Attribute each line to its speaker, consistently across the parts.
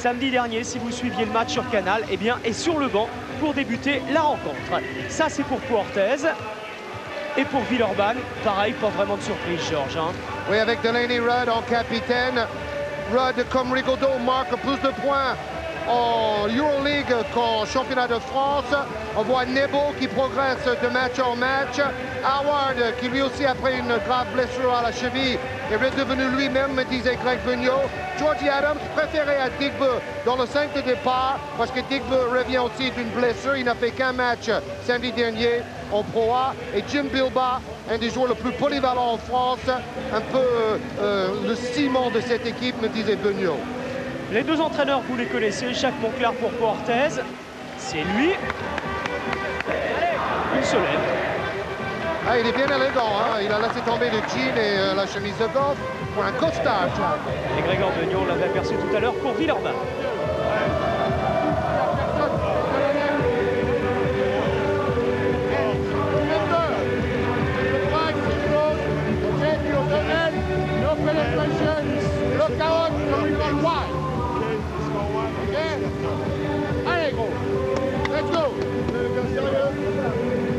Speaker 1: samedi dernier, si vous suiviez le match sur Canal, eh bien, est sur le banc pour débuter la rencontre. Ça, c'est pour Orthez. Et pour Villeurbanne, pareil, pas vraiment de surprise, Georges. Hein.
Speaker 2: Oui, avec Delaney Rudd en capitaine. Rudd, comme Rigaudot, marque plus de points en Euroleague qu'en championnat de France. On voit Nebo qui progresse de match en match. Howard qui lui aussi après une grave blessure à la cheville est redevenu lui-même, me disait Greg Beugnot. Georgie Adams préféré à Digbe dans le 5 de départ parce que Digbe revient aussi d'une blessure. Il n'a fait qu'un match samedi dernier en Pro A. Et Jim Bilbao, un des joueurs les plus polyvalents en France, un peu le ciment de cette équipe, me disait Beugnot.
Speaker 1: Les deux entraîneurs, vous les connaissez, Jacques Monclar pour Orthez. C'est lui. Une Solène.
Speaker 2: Ah, il est bien élégant, hein? Il a laissé tomber le jean et la chemise de golf pour un costard.
Speaker 1: Et Grégoire Beugnot, on l'avait aperçu tout à l'heure pour Villeurbanne.
Speaker 3: Allez gros, let's go.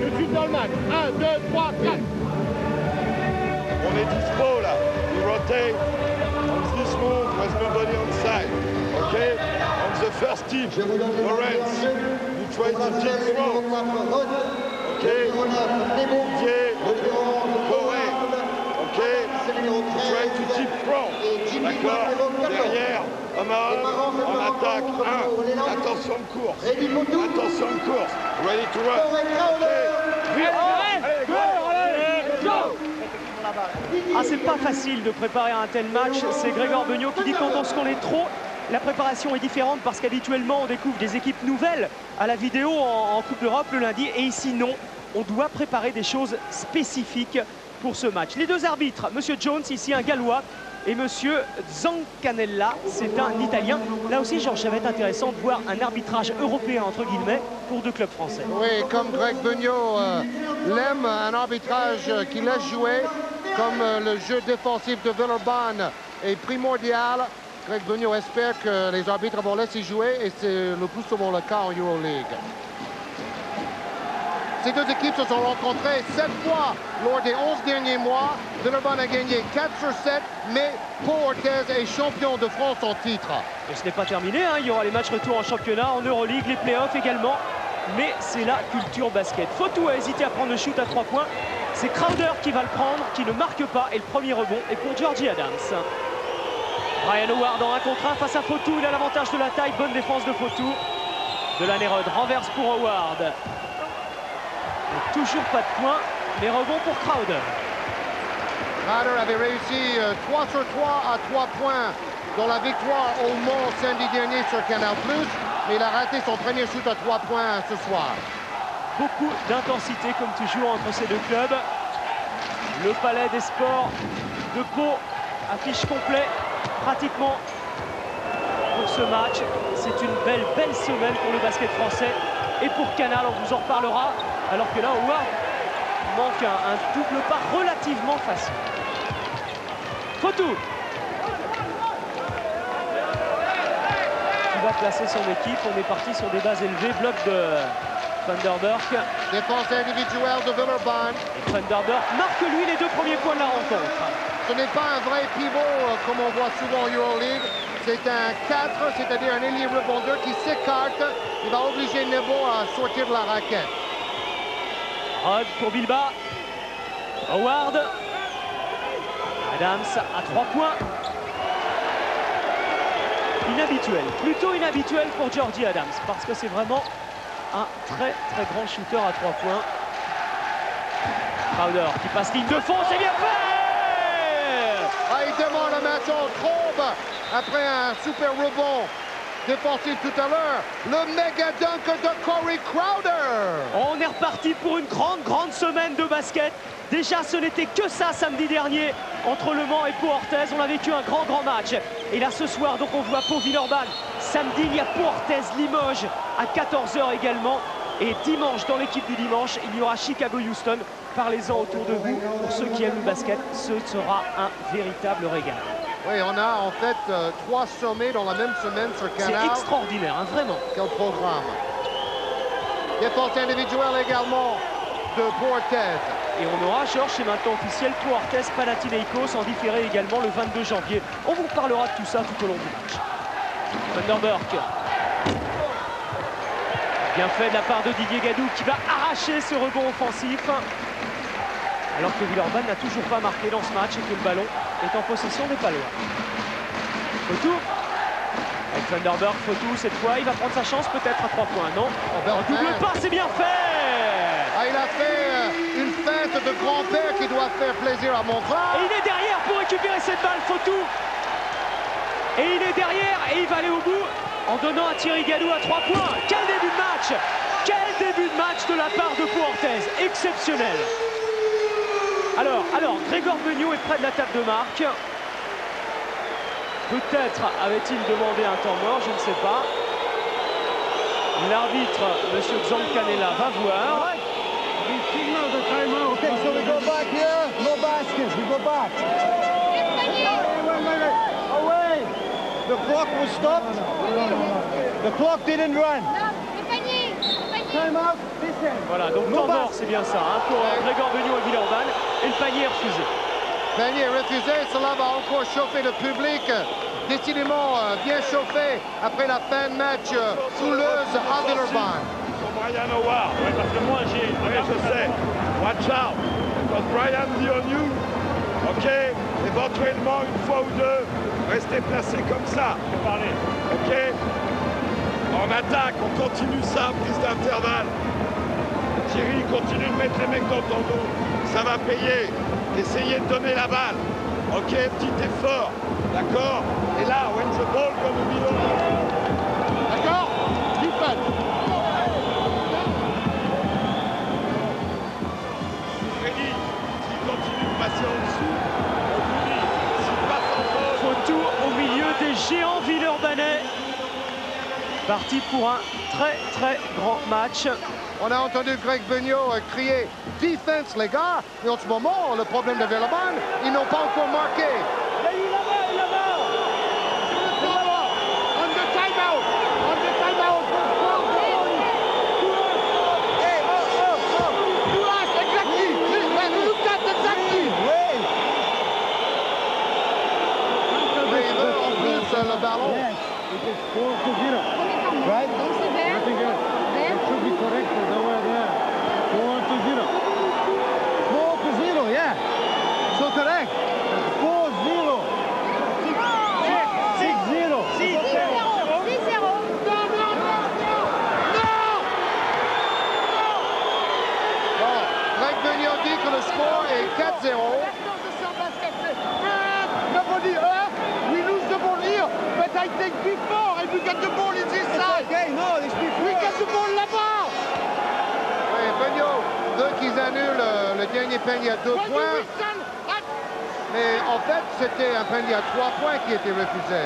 Speaker 3: Tout de suite dans le match. 1, 2, 3, 4.
Speaker 4: On est dispo là. We rotate on this move with nobody on side. Okay? On the first team, Lawrence, you try to deep throw. Okay? Didier, Corée. Okay? You try to deep throw. D'accord? Derrière, homme à homme, en attaque. 1. Attention de course. Attention de course. Ready to run. Okay?
Speaker 1: Ah, c'est pas facile de préparer un tel match. C'est Grégoire Beugnot qui dit quand on se connaît trop, la préparation est différente parce qu'habituellement on découvre des équipes nouvelles à la vidéo en Coupe d'Europe le lundi. Et ici non, on doit préparer des choses spécifiques pour ce match. Les deux arbitres, Monsieur Jones, ici un Gallois, et Monsieur Zancanella, c'est un Italien. Là aussi, Georges, ça va être intéressant de voir un arbitrage européen, entre guillemets, pour deux clubs français.
Speaker 2: Oui, comme Greg Beugnot l'aime, un arbitrage qui laisse jouer, comme le jeu défensif de Villeurbanne est primordial. Greg Beugnot espère que les arbitres vont laisser jouer, et c'est le plus souvent le cas en Euroleague. Ces deux équipes se sont rencontrées 7 fois lors des 11 derniers mois. Villeurbanne a gagné 4 sur 7, mais Orthez est champion de France en titre.
Speaker 1: Et ce n'est pas terminé, hein. Il y aura les matchs retour en championnat, en Euroleague, les playoffs également. Mais c'est la culture basket. Fotou a hésité à prendre le shoot à 3 points. C'est Crowder qui va le prendre, qui ne marque pas. Et le premier rebond est pour Georgie Adams. Brian Howard en 1 contre 1 face à Fotou. Il a l'avantage de la taille. Bonne défense de Fotou. Delaney Rudd renverse pour Howard. Et toujours pas de points, mais rebond pour Crowder.
Speaker 2: Crowder avait réussi 3 sur 3 à 3 points dans la victoire au Mans samedi dernier sur Canal+, mais il a raté son premier shoot à 3 points ce soir.
Speaker 1: Beaucoup d'intensité comme toujours entre ces deux clubs. Le Palais des Sports de Pau affiche complet pratiquement pour ce match. C'est une belle semaine pour le basket français et pour Canal, on vous en reparlera. Alors que là, Howard manque un double pas relativement facile. Fotou qui va placer son équipe. On est parti sur des bases élevées. Bloc de Thunderburk.
Speaker 2: Défense individuelle de Villeurbanne.
Speaker 1: Et Thunderburk marque lui les 2 premiers points de la rencontre.
Speaker 2: Ce n'est pas un vrai pivot comme on voit souvent en Euroleague. C'est un 4, c'est-à-dire un ailier rebondeur qui s'écarte. Il va obliger Nebo à sortir de la raquette.
Speaker 1: Rudd pour Bilbao. Howard. Adams à 3 points. Inhabituel, plutôt inhabituel pour Georgie Adams, parce que c'est vraiment un très grand shooter à 3 points. Crowder qui passe ligne de fond, c'est bien fait!
Speaker 2: Ah, il demande un match en trombe après un super rebond défensif tout à l'heure. Le méga dunk de Corey Crowder.
Speaker 1: On est reparti pour une grande semaine de basket. Déjà, ce n'était que ça samedi dernier entre Le Mans et Pau Orthez. On a vécu un grand match. Et là, ce soir, donc on voit Pau Villeurbanne. Samedi, il y a Pau Orthez Limoges à 14 h également. Et dimanche, dans l'équipe du dimanche, il y aura Chicago-Houston. Parlez-en autour de vous. Pour ceux qui aiment le basket, ce sera un véritable régal.
Speaker 2: Oui, on a en fait 3 sommets dans la même semaine sur Canal.
Speaker 1: C'est extraordinaire, hein, vraiment.
Speaker 2: Quel programme. Défense individuelle également de Puertez.
Speaker 1: Et on aura, Georges, c'est maintenant officiel, Puertez-Panathinaikos en différé également le 22 janvier. On vous parlera de tout ça tout au long du match. Vanderberg. Bien fait de la part de Didier Gadou qui va arracher ce rebond offensif. Alors que Villeurbanne n'a toujours pas marqué dans ce match et que le ballon est en possession des Palois. Fotou. Avec Vanderberg, Fotou cette fois, il va prendre sa chance peut-être à 3 points, non? Double passe, c'est bien fait.
Speaker 2: Ah, il a fait une feinte de grand-père qui doit faire plaisir à mon frère.
Speaker 1: Et il est derrière pour récupérer cette balle, Fotou. Et il est derrière et il va aller au bout en donnant à Thierry Gadou à 3 points. Quel début de match! Quel début de match de la part de Puertez! Exceptionnel! Alors, Grégor Beugnot est près de la table de marque. Peut-être avait-il demandé un temps mort, je ne sais pas. L'arbitre, M. Zancanella, va voir.
Speaker 3: Okay, so we go back here. No baskets. We go back. Wait. Away. The clock was stopped. The clock didn't run. Time out.
Speaker 1: Voilà, donc temps mort, c'est bien ça, hein, pour Grégor Beugnot et Villeurbanne. Et le panier est refusé.
Speaker 2: Panier refusé, cela va encore chauffer le public. Décidément bien chauffé après la fin de match houleuse à Villeurbanne.
Speaker 4: Brian Howard, ouais, parce que moi j'ai. Je sais. Watch out. Quand Brian dit on you, ok, éventuellement une fois ou deux, restez placés comme ça. Ok. En attaque, on continue ça, prise d'intervalle. Thierry, continue de mettre les mecs dans ton dos. Ça va payer. Essayez de donner la balle. Ok, petit effort. D'accord. Et là, when the ball comme au milieu.
Speaker 3: D'accord? Defense.
Speaker 4: Freddy, s'il continue de passer en dessous, on vous dit, s'il passe en faute.
Speaker 1: Fotou au milieu des géants villeurbanais. Parti pour un très grand match.
Speaker 2: On a entendu Greg Beugnot crier « Defense, les gars !» Et en ce moment, le problème de Villeurbanne, ils n'ont pas encore marqué.
Speaker 3: On the timeout. On the timeout. Hey, to us, exactly. Look at exactly.
Speaker 2: Mais il veut en plus le ballon.
Speaker 5: Yes, it is 4-0, right? Nothing else. It should be correct for the way there. 4-0. 4-0, yeah. So correct. 4-0. 6-0.
Speaker 3: 6-0.
Speaker 2: Bon, Greg Beugnot dit que le score est 4-0.
Speaker 3: Nobody, we lose the ball here, but I think before, and we get the ball in this side. Okay, no, it's before. We get the ball là-bas.
Speaker 2: Oui, Beugnot veut qu'ils annulent le dernier panier à 2 points. Mais en fait, c'était un panier à 3 points qui était refusé.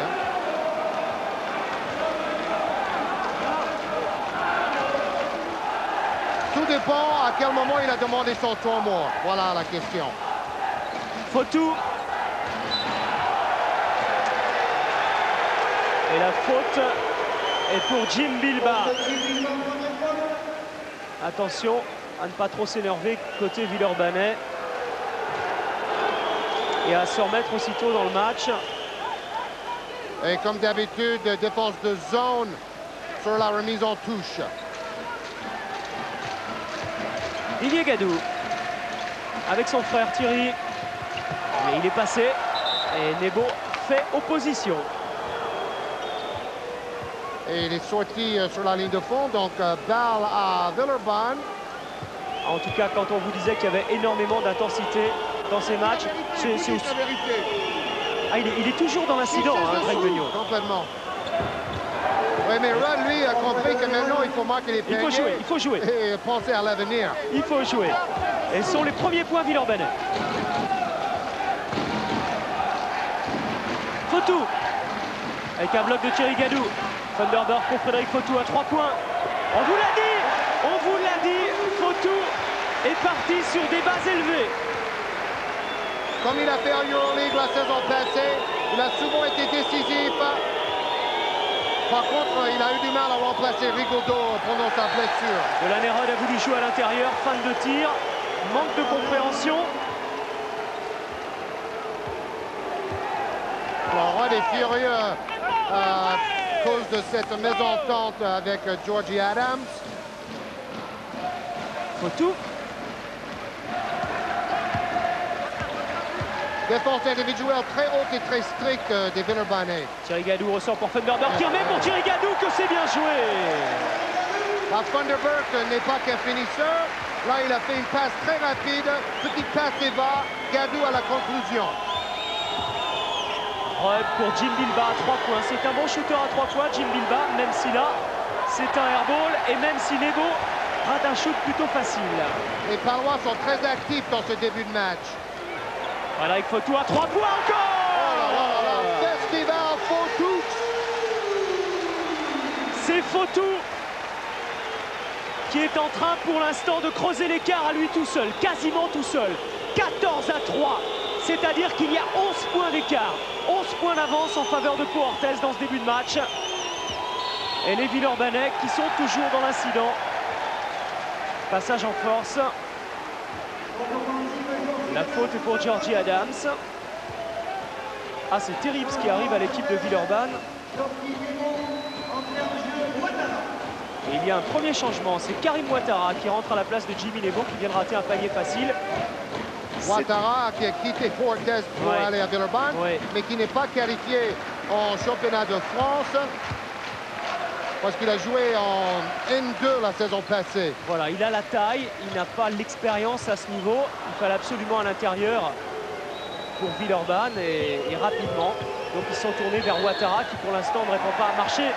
Speaker 2: Tout dépend à quel moment il a demandé son temps mort. Voilà la question.
Speaker 1: Fotou. Et la faute est pour Jim Bilba. Attention à ne pas trop s'énerver côté Villeurbanais. Et à se remettre aussitôt dans le match.
Speaker 2: Et comme d'habitude, défense de zone sur la remise en touche.
Speaker 1: Didier Gadou avec son frère Thierry. Et il est passé. Et Nebo fait opposition.
Speaker 2: Et il est sorti sur la ligne de fond, donc balle à Villeurbanne.
Speaker 1: En tout cas, quand on vous disait qu'il y avait énormément d'intensité dans ces matchs, c'est aussi... Ah, il est toujours dans l'incident, hein, Greg Beugnot.
Speaker 2: Complètement. Oui, mais Rudd, lui, a compris que maintenant, il faut marquer les paniers.
Speaker 1: Il faut jouer.
Speaker 2: Et penser à l'avenir.
Speaker 1: Il faut jouer. Et ce sont les premiers points villeurbanais. Fotou. Avec un bloc de Thierry Gadou. Vanderberg pour Frédéric Fotou à 3 points. On vous l'a dit, Fotou est parti sur des bases élevées.
Speaker 2: comme il a fait en Euroleague la saison passée. Il a souvent été décisif. Par contre, il a eu du mal à remplacer Rigaudot pendant sa blessure.
Speaker 1: Delaney Rudd a voulu jouer à l'intérieur, fan de tir, manque de compréhension.
Speaker 2: Alors, Rudd est furieux à cause de cette mésentente avec Georgie Adams.
Speaker 1: Fotou.
Speaker 2: Défense individuelle très haute et très stricte des Villeurbanais.
Speaker 1: Thierry Gadou ressort pour Funderburk qui remet pour Thierry Gadou, que c'est bien joué.
Speaker 2: Funderburk n'est pas qu'un finisseur. Là, il a fait une passe très rapide, petite passe Eva, Gadou à la conclusion.
Speaker 1: Rudd pour Jim Bilbah à 3 points. C'est un bon shooter à 3 points, Jim Bilbah, même si là, c'est un airball et même si Nebo rate un shoot plutôt facile.
Speaker 2: Les Palois sont très actifs dans ce début de match.
Speaker 1: Voilà, avec Fotou à 3 points encore.
Speaker 2: Oh là là là là, Festival Fotou.
Speaker 1: C'est Fotou qui est en train pour l'instant de creuser l'écart à lui tout seul, quasiment tout seul. 14 à 3, c'est-à-dire qu'il y a 11 points d'écart. 11 points d'avance en faveur de Pau Orthez dans ce début de match. Et les Villeurbanais qui sont toujours dans l'incident. Passage en force. La faute est pour Georgie Adams. Ah, c'est terrible ce qui arrive à l'équipe de Villeurbanne. Et il y a un premier changement, c'est Karim Ouattara qui rentre à la place de Jimmy Nebo qui vient de rater un panier facile.
Speaker 2: Ouattara qui a quitté Pau Orthez pour aller à Villeurbanne, mais qui n'est pas qualifié en championnat de France parce qu'il a joué en N2 la saison passée.
Speaker 1: Voilà, il a la taille, il n'a pas l'expérience à ce niveau. Il fallait absolument à l'intérieur pour Villeurbanne et rapidement. Donc ils sont tournés vers Ouattara qui pour l'instant ne répond pas à marcher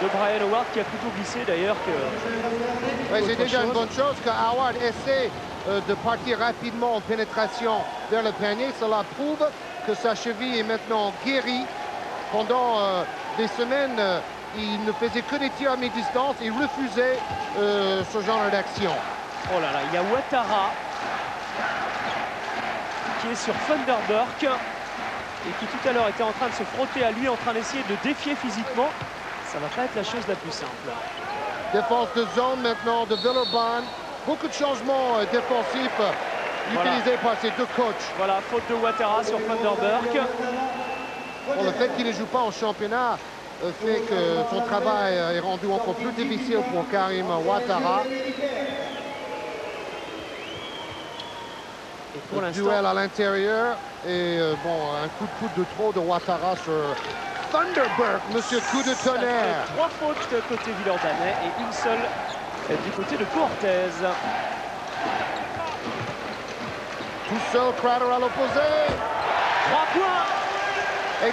Speaker 1: de Brian Howard qui a plutôt glissé d'ailleurs que...
Speaker 2: Ouais, c'est déjà une bonne chose que Howard essaie de partir rapidement en pénétration vers le panier. Cela prouve que sa cheville est maintenant guérie. Pendant des semaines, il ne faisait que des tirs à mi-distance. Il refusait ce genre d'action.
Speaker 1: Oh là là, il y a Ouattara qui est sur Funderburk et qui tout à l'heure était en train de se frotter à lui, en train d'essayer de le défier physiquement. Ça va pas être la chose la plus simple.
Speaker 2: Défense de zone maintenant de Villeurbanne. Beaucoup de changements défensifs utilisés par ces deux coachs.
Speaker 1: Voilà, faute de Ouattara sur Funderburk.
Speaker 2: Bon, le fait qu'il ne joue pas en championnat fait que son travail est rendu encore plus difficile pour Karim Ouattara.
Speaker 1: Et pour l'instant,
Speaker 2: duel à l'intérieur et bon, un coup de coude de trop de Ouattara sur Funderburk, monsieur coup de tonnerre.
Speaker 1: 3 fautes côté Villeurbanais et une seule du côté de Pau Orthez.
Speaker 2: Tout seul, Crowder à l'opposé.
Speaker 1: 3 points.
Speaker 2: Et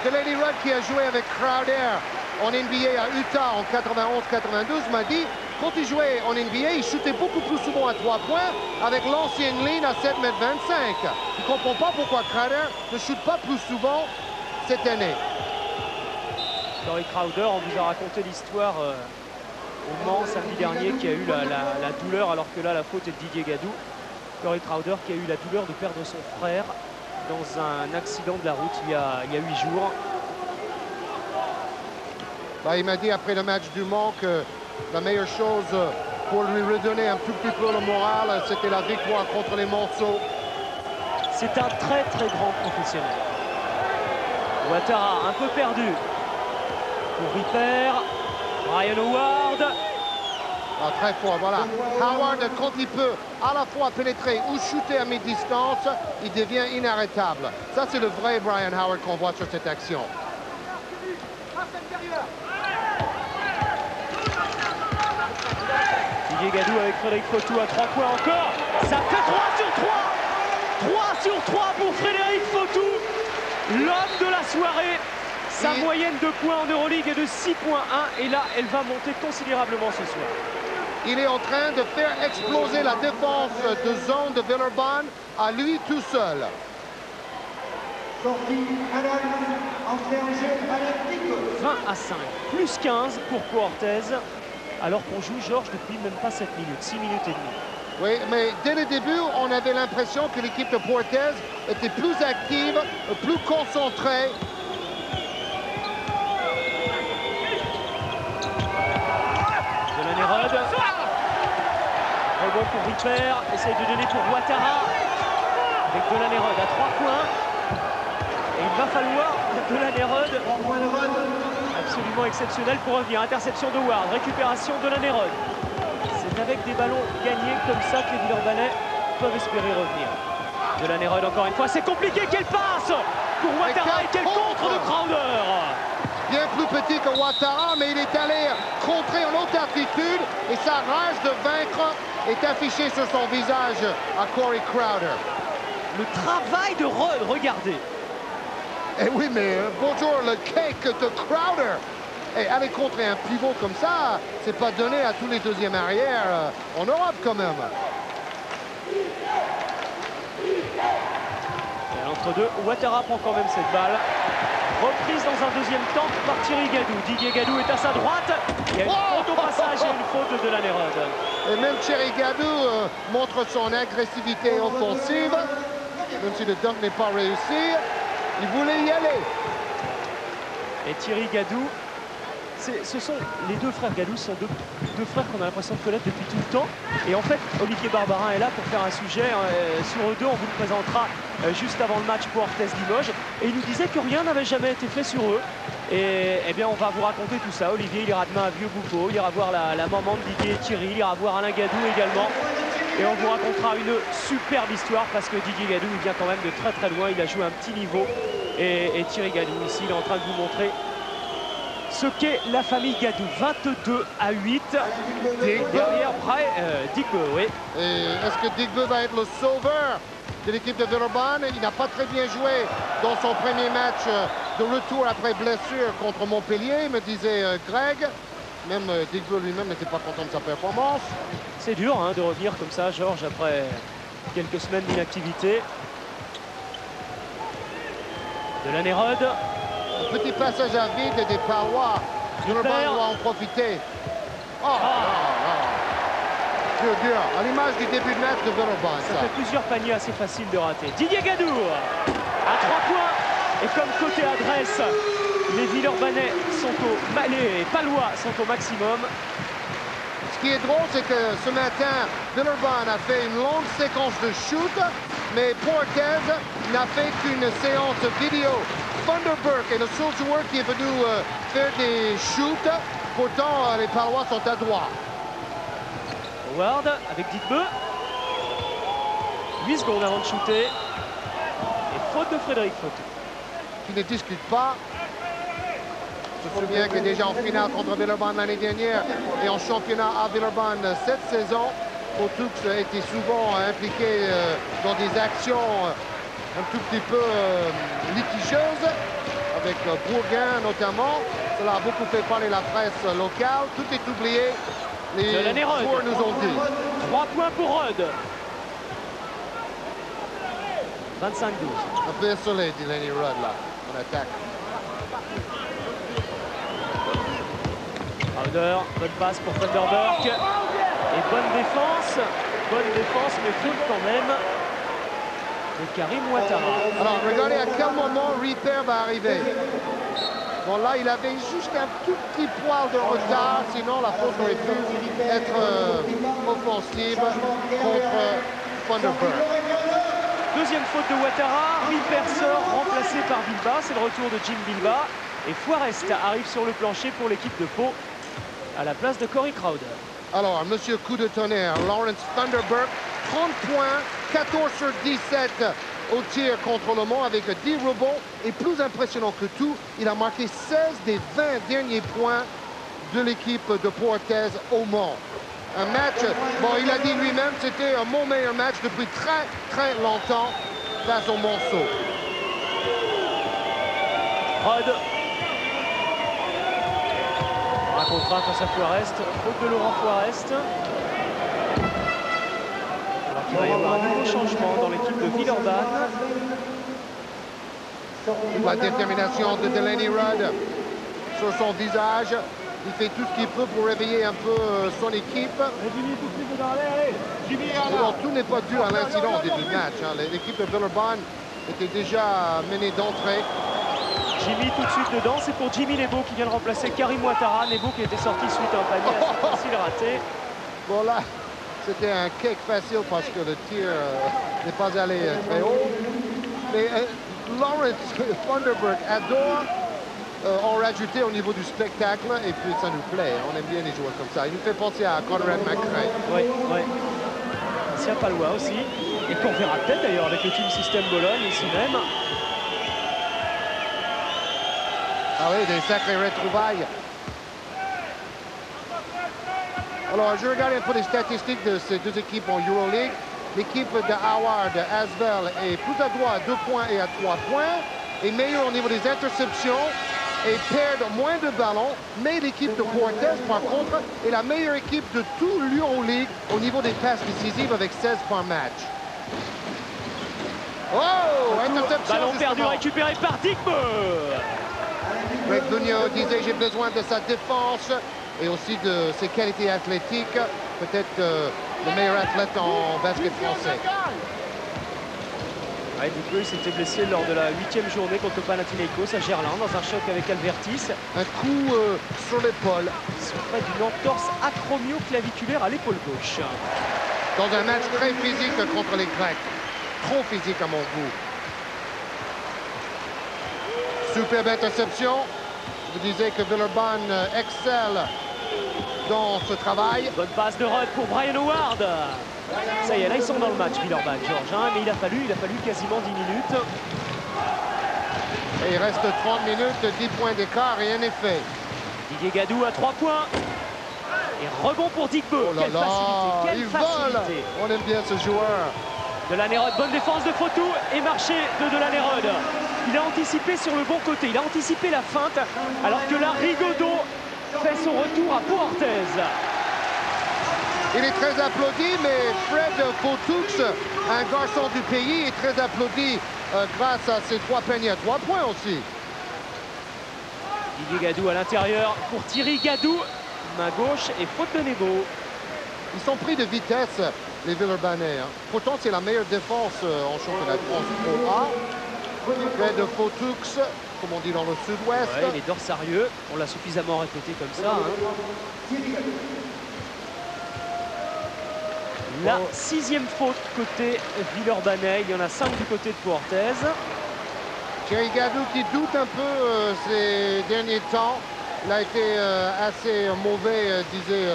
Speaker 2: Delaney Rudd qui a joué avec Crowder en NBA à Utah en 91-92 m'a dit quand il jouait en NBA, il shootait beaucoup plus souvent à 3 points avec l'ancienne ligne à 7,25 m. Je ne comprends pas pourquoi Crowder ne shoot pas plus souvent cette année.
Speaker 1: Corey Crowder, on vous a raconté l'histoire au Mans samedi dernier qui a eu la douleur alors que là la faute est de Didier Gadou. Corey Crowder qui a eu la douleur de perdre son frère dans un accident de la route il y a 8 jours.
Speaker 2: Bah, il m'a dit après le match du Mans que la meilleure chose pour lui redonner un tout petit peu le moral, c'était la victoire contre les Monceaux.
Speaker 1: C'est un très très grand professionnel. Ouattara un peu perdu pour Ripper. Brian Howard.
Speaker 2: Ah, très fort, voilà. Howard, quand il peut à la fois pénétrer ou shooter à mi-distance, il devient inarrêtable. Ça, c'est le vrai Brian Howard qu'on voit sur cette action.
Speaker 1: Didier Gadou avec Frédéric Fotou à 3 points encore. Ça fait 3 sur 3. 3 sur 3 pour Frédéric Fotou. L'homme de la soirée. Sa moyenne de points en Euroleague est de 6,1 et là, elle va monter considérablement ce soir.
Speaker 2: Il est en train de faire exploser la défense de zone de Villeurbanne à lui tout seul.
Speaker 1: 20 à 5, plus 15 pour Pau Orthez, alors qu'on joue, Georges, depuis même pas 7 minutes, 6 minutes et demie.
Speaker 2: Oui, mais dès le début, on avait l'impression que l'équipe de Portez était plus active, plus concentrée.
Speaker 1: Delaney-Rod. Rebond pour Ripper. Essaye de donner pour Ouattara. Avec Delaney-Rod à 3 points. Et il va falloir Delaney-Rod absolument exceptionnel pour revenir. Interception de Ward. Récupération de Delaney-Rod. C'est avec des ballons gagnés comme ça que les Villeurbanais peuvent espérer revenir. Delaney-Rod encore une fois. C'est compliqué. Quelle passe pour Ouattara et quel contre de Crowder.
Speaker 2: Bien plus petit que Ouattara, mais il est allé contrer en haute altitude et sa rage de vaincre est affichée sur son visage à Corey Crowder.
Speaker 1: Le travail de Rod, regardez.
Speaker 2: Eh oui, mais bonjour, le cake de Crowder. Et aller contrer un pivot comme ça, c'est pas donné à tous les deuxièmes arrières en Europe quand même.
Speaker 1: Et à l'entre-deux, Ouattara prend quand même cette balle. Reprise dans un deuxième temps par Thierry Gadou. Didier Gadou est à sa droite. Il y a une faute au passage et une faute de Delaney-Rod.
Speaker 2: Et même Thierry Gadou montre son agressivité offensive. Même si le dunk n'est pas réussi, il voulait y aller.
Speaker 1: Et Thierry Gadou, ce sont les deux frères Gadou, sont deux frères qu'on a l'impression de connaître depuis tout le temps. Et en fait, Olivier Barbarin est là pour faire un sujet sur eux deux. On vous le présentera juste avant le match pour Orthez-Limoges. Et il nous disait que rien n'avait jamais été fait sur eux. Et eh bien, on va vous raconter tout ça. Olivier, il ira demain à Vieux-Bouffon. Il ira voir la maman de Didier et Thierry. Il ira voir Alain Gadou également. Et on vous racontera une superbe histoire parce que Didier Gadou, il vient quand même de très très loin. Il a joué un petit niveau. Et Thierry Gadou, ici, il est en train de vous montrer ce qu'est la famille Gadou. 22-8. Derrière, Digbeu, oui.
Speaker 2: Et est-ce que Digbeu va être le sauveur de l'équipe de Villeurbanne? Il n'a pas très bien joué dans son premier match de retour après blessure contre Montpellier, me disait Greg. Même Digbeu lui-même n'était pas content de sa performance.
Speaker 1: C'est dur hein, de revenir comme ça, Georges, après quelques semaines d'inactivité. Delaney-Rod.
Speaker 2: Un petit passage à vide des Palois. Villeurbanne doit en profiter. Dur. À l'image du début de match de Villeurbanne.
Speaker 1: Ça fait plusieurs paniers assez faciles de rater. Didier Gadou à 3 points. Et comme côté adresse, les Villeurbanais sont les Palois sont au maximum.
Speaker 2: Ce qui est drôle, c'est que ce matin, Villeurbanne a fait une longue séquence de shoot, mais Portez n'a fait qu'une séance vidéo. Thunderberg est le seul joueur qui est venu faire des shoots. Pourtant, les Palois sont à droite.
Speaker 1: Ward avec Digbeu. 8 secondes avant de shooter. Et faute de Frédéric Fautou.
Speaker 2: Qui ne discute pas. Je me souviens que déjà en finale contre Villeurbanne l'année dernière et en championnat à Villeurbanne cette saison, Fautou était souvent impliqué dans des actions un tout petit peu litigieuses, avec Bourguin notamment. Cela a beaucoup fait parler la presse locale. Tout est oublié. Les joueurs nous ont dit.
Speaker 1: 3 points pour Rod. 25-12.
Speaker 2: Un peu isolé, dit Lenny Rod là, en attaque.
Speaker 1: Crowder, bonne passe pour Thunderberg. Et bonne défense, mais faute quand même de Karim Ouattara.
Speaker 2: Alors, regardez à quel moment Ripper va arriver. Bon, là, il avait juste un tout petit poil de retard, sinon la faute aurait pu être offensive contre Thunderberg.
Speaker 1: Deuxième faute de Ouattara, Ripper sort, remplacé par Bilba. C'est le retour de Jim Bilba. Et Forest arrive sur le plancher pour l'équipe de Pau, à la place de Corey Crowder.
Speaker 2: Alors, monsieur coup de tonnerre, Lawrence Thunderberg, 30 points, 14 sur 17 au tir contre le Mont avec 10 rebonds. Et plus impressionnant que tout, il a marqué 16 des 20 derniers points de l'équipe de Portez au Mont. Un match, bon, il a dit lui-même, c'était mon meilleur match depuis très longtemps face au Monceau.
Speaker 1: Rod. Un contrat face à Forest, faute de Laurent Forest. Alors qu'il va y avoir un nouveau changement dans l'équipe de Villeurbanne.
Speaker 2: La détermination de Delaney Rod sur son visage. Il fait tout ce qu'il peut pour réveiller un peu son équipe. Bon, tout n'est pas dû à l'incident au début de match. Hein. L'équipe de Villeurbanne était déjà menée d'entrée.
Speaker 1: Jimmy tout de suite dedans, c'est pour Jimmy Nebo qui vient de remplacer Karim Ouattara. Nebo qui était sorti suite à un panier assez facile raté.
Speaker 2: Bon là, c'était un cake facile parce que le tir n'est pas allé très haut. Mais Lawrence Funderburk adore en rajouter au niveau du spectacle et puis ça nous plaît. On aime bien les joueurs comme ça. Il nous fait penser à Conrad McRae.
Speaker 1: Oui, oui. Ancien Palois aussi. Et qu'on verra peut-être d'ailleurs avec le Team System Bologne ici même.
Speaker 2: Ah oui, des sacrées retrouvailles. Alors, je regarde un peu les statistiques de ces deux équipes en Euroleague. L'équipe de Howard, Asvel, est plus à droite à 2 points et à 3 points. Et meilleure au niveau des interceptions et perd moins de ballons. Mais l'équipe de Cortez, par contre, est la meilleure équipe de tout l'Euroleague au niveau des passes décisives avec 16 par match. Oh, interception.
Speaker 1: Ballon perdu récupéré par Digbe.
Speaker 2: Greg Bugno disait j'ai besoin de sa défense et aussi de ses qualités athlétiques. Peut-être le meilleur athlète en basket français.
Speaker 1: Ouais, Digbe s'était blessé lors de la 8e journée contre Panathinaikos à Gerland dans un choc avec Alvertis.
Speaker 2: Un coup sur l'épaule.
Speaker 1: Près d'une entorse acromio-claviculaire à l'épaule gauche.
Speaker 2: Dans un match très physique contre les Grecs. Trop physique à mon goût. Superbe interception. Je vous disais que Villeurbanne excelle dans ce travail.
Speaker 1: Bonne passe de Rudd pour Brian Howard. Ça y est, là ils sont dans le match, Villeurbanne, Georges. Hein, mais il a fallu quasiment 10 minutes.
Speaker 2: Et il reste 30 minutes, 10 points d'écart, rien n'est fait.
Speaker 1: Didier Gadou à 3 points. Et rebond pour Digbe.
Speaker 2: Oh là
Speaker 1: quelle
Speaker 2: là,
Speaker 1: facilité, quelle
Speaker 2: il
Speaker 1: facilité.
Speaker 2: vole. On aime bien ce joueur.
Speaker 1: Delaney-Rudd, bonne défense de Fotou et marché de Delaney-Rudd. Il a anticipé sur le bon côté, il a anticipé la feinte, alors que là, Rigaudot fait son retour à Pau-Orthez.
Speaker 2: Il est très applaudi, mais Fred Fotoux, un garçon du pays, est très applaudi grâce à ses 3 paniers à 3 points aussi.
Speaker 1: Didier Gadou à l'intérieur pour Thierry Gadou, main gauche et faute de Nebo.
Speaker 2: Ils sont pris de vitesse, les Villeurbanais. Hein. Pourtant, c'est la meilleure défense en championnat de France Pro A. Fred Fotoux, comme on dit dans le sud-ouest.
Speaker 1: Ouais, il est dorsarieux, on l'a suffisamment répété comme ça. Hein. La 6e faute côté Villeurbanais, il y en a 5 du côté de Pau-Orthez.
Speaker 2: Thierry Gadou qui doute un peu ces derniers temps. Il a été assez mauvais, disait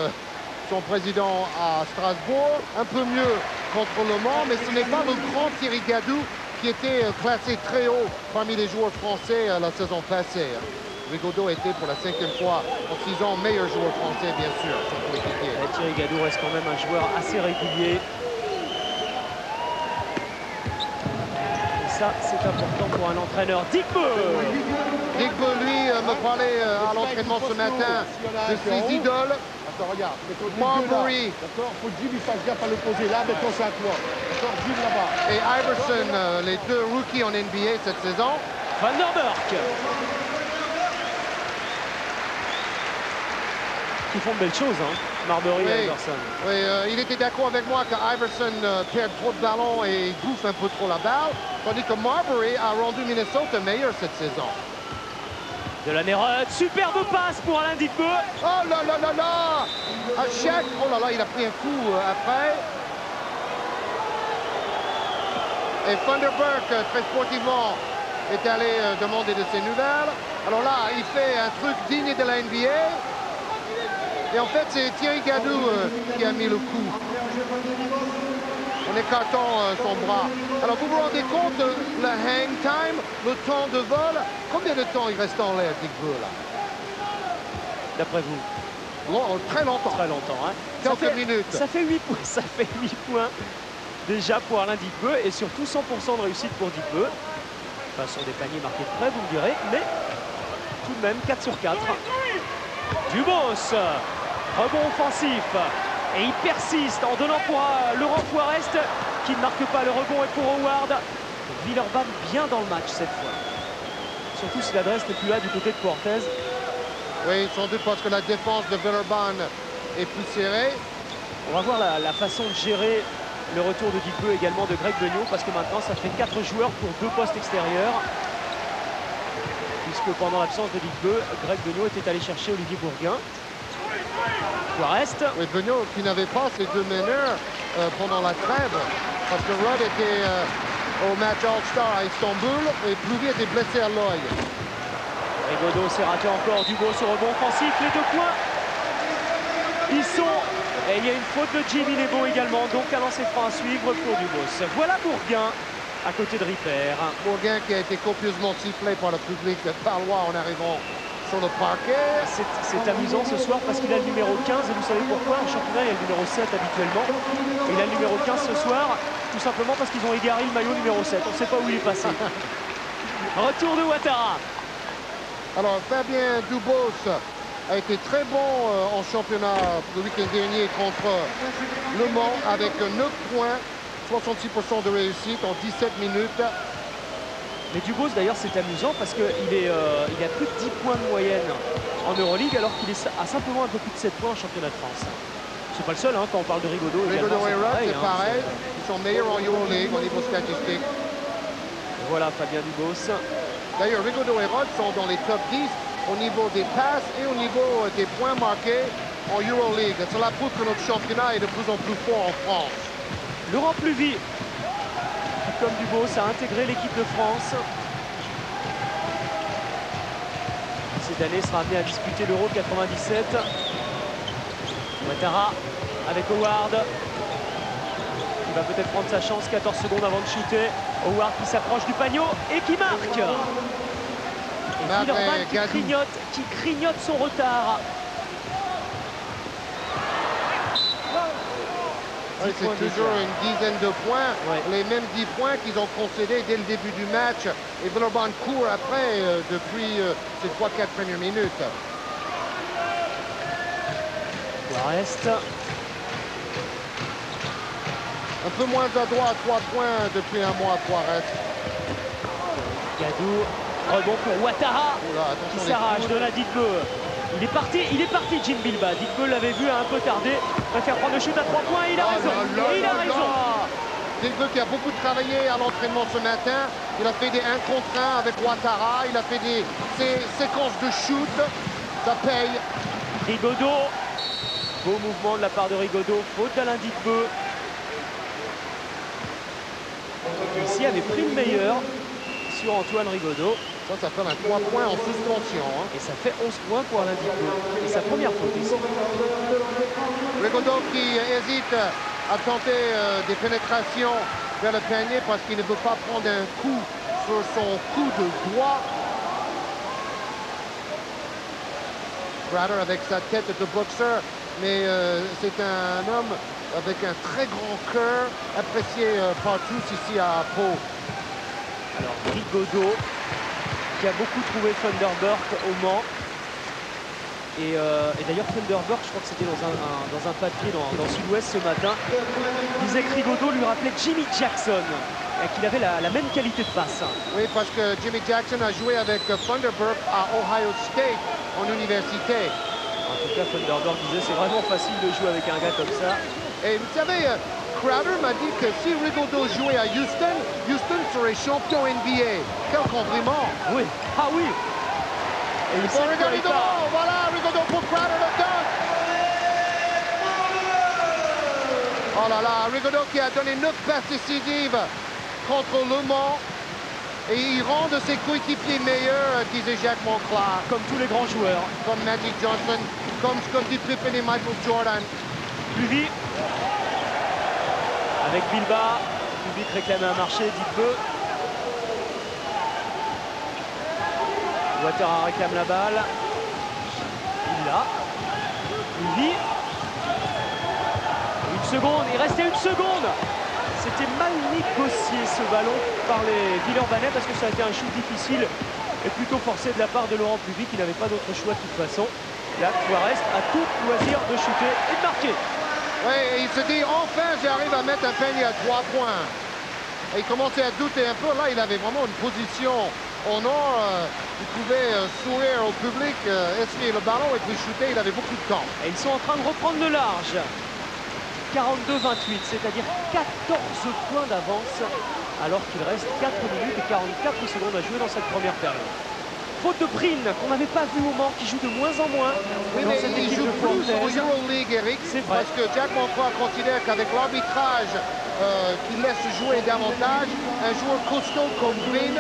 Speaker 2: son président à Strasbourg. Un peu mieux contre Le Mans, mais ce n'est pas le grand Thierry Gadou qui était classé très haut parmi les joueurs français la saison passée. Rigaudot était pour la 5e fois en 6 ans meilleur joueur français, bien sûr, son coéquipier.
Speaker 1: Thierry Gadou reste quand même un joueur assez régulier. Et ça, c'est important pour un entraîneur. Digbe,
Speaker 2: lui, me parlait à l'entraînement ce matin de ses idoles.
Speaker 3: Attends, regarde.
Speaker 2: Marbury.
Speaker 3: D'accord, faut que Jim il fasse gaffe à le poser là, mettons ça à toi. D'accord, Jim là-bas.
Speaker 2: Et Iverson, les 2 rookies en NBA cette saison.
Speaker 1: Vanderburg. Qui font de belles choses, hein, Marbury et Iverson.
Speaker 2: Oui, il était d'accord avec moi que Iverson perd trop de ballons et bouffe un peu trop la balle, tandis que Marbury a rendu Minnesota meilleur cette saison.
Speaker 1: Delaney-Rudd, superbe passe pour Alain Digbe.
Speaker 2: Oh là là là là! À chaque... Oh là là, il a pris un coup après. Et Funderburk, très sportivement, est allé demander de ses nouvelles. Alors là, il fait un truc digne de la NBA. Et en fait, c'est Thierry Gadou qui a mis le coup en écartant son bras. Alors, vous vous rendez compte, le hang time, le temps de vol, combien de temps il reste en l'air, Digbe, là?
Speaker 1: D'après vous?
Speaker 2: Très longtemps.
Speaker 1: Très longtemps, hein.
Speaker 2: Quelques minutes.
Speaker 1: Ça fait 8 points. Ça fait 8 points déjà pour Alain Digbe et surtout 100% de réussite pour Digbe. Enfin, ce sont des paniers marqués de près, vous me direz, mais tout de même 4 sur 4. Dubos, rebond offensif. Et il persiste en donnant pour Laurent Forest qui ne marque pas le rebond et pour Howard. Villeurbanne bien dans le match cette fois. Surtout si l'adresse n'est plus là du côté de Pau-Orthez.
Speaker 2: Oui, sans doute parce que la défense de Villeurbanne est plus serrée.
Speaker 1: On va voir la façon de gérer le retour de Digbeu, également de Greg Beugnot, parce que maintenant ça fait 4 joueurs pour 2 postes extérieurs. Puisque pendant l'absence de Digbeu, Greg Beugnot était allé chercher Olivier Bourguin. Quarest.
Speaker 2: Oui, Beugnot qui n'avait pas ses 2 meneurs pendant la trêve, parce que Rudd était au match All-Star à Istanbul et Plouvy était blessé à l'œil.
Speaker 1: Rigaudot s'est raté encore. Dubos au rebond offensif, les 2 points. Ils sont... Et il y a une faute de Jimmy Nebo également, donc un lancer franc à suivre pour Dubos. Voilà Bourguin à côté de Ripper.
Speaker 2: Bourguin qui a été copieusement sifflé par le public palois en arrivant sur le parquet.
Speaker 1: C'est amusant ce soir parce qu'il a le numéro 15 et vous savez pourquoi? En championnat, il y a le numéro 7 habituellement. Et il a le numéro 15 ce soir, tout simplement parce qu'ils ont égaré le maillot numéro 7. On ne sait pas où il est passé. Retour de Ouattara.
Speaker 2: Alors Fabien Dubos a été très bon en championnat le week-end dernier contre Le Mans avec 9 points, 66% de réussite en 17 minutes.
Speaker 1: Mais Dubos d'ailleurs c'est amusant parce qu'il a plus de 10 points de moyenne en Euroleague alors qu'il est à simplement un peu plus de 7 points en championnat de France. C'est pas le seul quand on parle de Rigaudot.
Speaker 2: Rigaudot et Rudd c'est pareil, ils sont meilleurs en Euroleague au niveau statistique.
Speaker 1: Et voilà Fabien Dubos.
Speaker 2: D'ailleurs Rigaudot et Rudd sont dans les top 10 au niveau des passes et au niveau des points marqués en Euroleague. Cela prouve que notre championnat est de plus en plus fort en France.
Speaker 1: Laurent Pluvy, comme Dubos, a intégré l'équipe de France. Cette année sera amené à disputer l'Euro 97. Ouattara avec Howard. Il va peut-être prendre sa chance, 14 secondes avant de shooter. Howard qui s'approche du panier et qui marque. Et Villeurbanne qui grignote son retard.
Speaker 2: Oui, c'est toujours une dizaine de points, les mêmes 10 points qu'ils ont concédés dès le début du match. Et Villeurbanne court après depuis ces 3-4 premières minutes.
Speaker 1: Quarest.
Speaker 2: Un peu moins adroit à 3 points depuis un mois, Quarest.
Speaker 1: Gadou, rebond pour Ouattara qui s'arrache de la Digbeu. Il est parti Jim Bilbao. Digbeu l'avait vu un peu tarder. Préfère prendre le shoot à 3 points et il a raison. Il a raison.
Speaker 2: Digbeu qui a beaucoup travaillé à l'entraînement ce matin. Il a fait des 1 contre 1 avec Ouattara. Il a fait des séquences de shoot. Ça paye.
Speaker 1: Rigaudot. Beau mouvement de la part de Rigaudot. Faute d'Alain Digbeu. Ici avait pris le meilleur sur Antoine Rigaudot.
Speaker 2: Ça fait un 3 points en suspension. Hein.
Speaker 1: Et ça fait 11 points pour Alain Digbeu. Et sa première faute ici.
Speaker 2: Rigaudot qui hésite à tenter des pénétrations vers le panier parce qu'il ne veut pas prendre un coup sur son coup de doigt. Crowder avec sa tête de boxeur, mais c'est un homme avec un très grand cœur, apprécié par tous ici à Pau.
Speaker 1: Alors Rigaudot qui a beaucoup trouvé Thunderburk au Mans. Et d'ailleurs Thunderburk, je crois que c'était dans un papier dans Sud-Ouest ce matin, disait que Rigaudot lui rappelait Jimmy Jackson et qu'il avait la même qualité de passe.
Speaker 2: Oui, parce que Jimmy Jackson a joué avec Thunderburk à Ohio State en université.
Speaker 1: En tout cas, Thunderburk disait c'est vraiment facile de jouer avec un gars comme ça.
Speaker 2: Et vous savez, Crowder m'a dit que si Rigaudot jouait à Houston, Houston serait champion NBA. Quel compliment!
Speaker 1: Oui, ah oui! Et il
Speaker 2: faut regarder devant, voilà, Rigaudot pour Crowder le dunk! Oh là là, Rigaudot qui a donné 9 passes décisives contre Le Mans. Et il rend de ses coéquipiers meilleurs, disait Jacques Monclar.
Speaker 1: Comme tous les grands joueurs.
Speaker 2: Comme Magic Johnson, comme Scottie Pippen et Michael Jordan.
Speaker 1: Pluvy. Avec Bilbao. Pluvy réclame un marché, Digbeu. Ouattara réclame la balle. Il l'a. Pluvy. Une seconde, il restait une seconde. C'était mal négocié ce ballon par les Villeurbanais parce que ça a été un shoot difficile et plutôt forcé de la part de Laurent Pluvy qui n'avait pas d'autre choix de toute façon. Là, Quarest a tout loisir de shooter et de marquer.
Speaker 2: Oui, et il se dit enfin j'arrive à mettre un panier à 3 points. Et il commençait à douter un peu. Là, il avait vraiment une position au nord, il pouvait sourire au public, essuyer le ballon et puis shooter. Il avait beaucoup de temps.
Speaker 1: Et ils sont en train de reprendre le large. 42-28, c'est-à-dire 14 points d'avance, alors qu'il reste 4 minutes et 44 secondes à jouer dans cette première période. Faute de Brine, qu'on n'avait pas vu au Mans, qui joue de moins en moins
Speaker 2: oui,
Speaker 1: dans
Speaker 2: mais
Speaker 1: cette
Speaker 2: il
Speaker 1: équipe
Speaker 2: joue
Speaker 1: de
Speaker 2: plus en
Speaker 1: Fuentes.
Speaker 2: Euroleague, Eric,
Speaker 1: Vrai.
Speaker 2: parce que Jack Monfort considère qu'avec l'arbitrage qu'il laisse jouer davantage, un joueur costaud comme Brine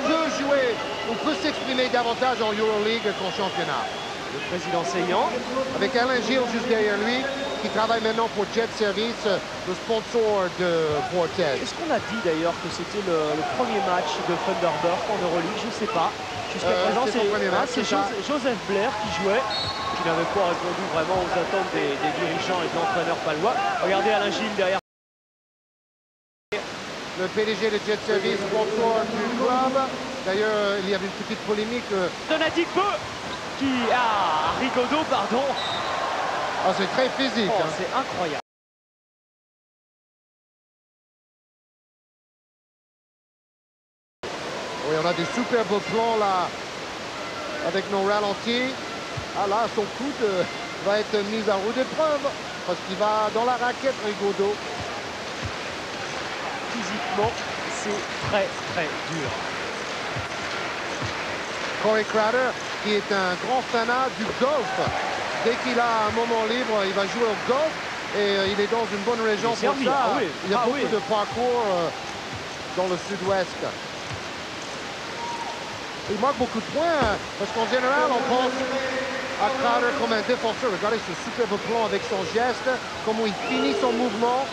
Speaker 2: peut jouer ou peut s'exprimer davantage en Euroleague qu'en championnat.
Speaker 1: Le président saignant.
Speaker 2: Avec Alain Gilles juste derrière lui, qui travaille maintenant pour Jet Service, le sponsor de Fortes.
Speaker 1: Est-ce qu'on a dit d'ailleurs que c'était le premier match de Thunderbird en Euroleague? Je ne sais pas. Jusqu'à présent, c'est Joseph Blair qui jouait, qui n'avait pas répondu vraiment aux attentes des dirigeants et de l'entraîneur palois. Regardez Alain Gilles derrière.
Speaker 2: Le PDG de Jet Service, sponsor du club. D'ailleurs, il y avait une petite polémique.
Speaker 1: Donatic Peu qui a Rigaudot, pardon.
Speaker 2: Ah, c'est très physique.
Speaker 1: Oh, c'est incroyable.
Speaker 2: Oui, on a des superbes plans là, avec nos ralentis. Ah là, son coude va être mis à rude épreuve, parce qu'il va dans la raquette, Rigaudot.
Speaker 1: Physiquement, c'est très, très dur.
Speaker 2: Corey Crowder, qui est un grand fanat du golf. Dès qu'il a un moment libre, il va jouer au golf. Et il est dans une bonne région pour ça.
Speaker 1: Ah oui.
Speaker 2: Il y a beaucoup de parcours dans le sud-ouest. Il marque beaucoup de points, parce qu'en général, on pense à Crowder comme un défenseur. Regardez ce superbe plan avec son geste, comment il finit son mouvement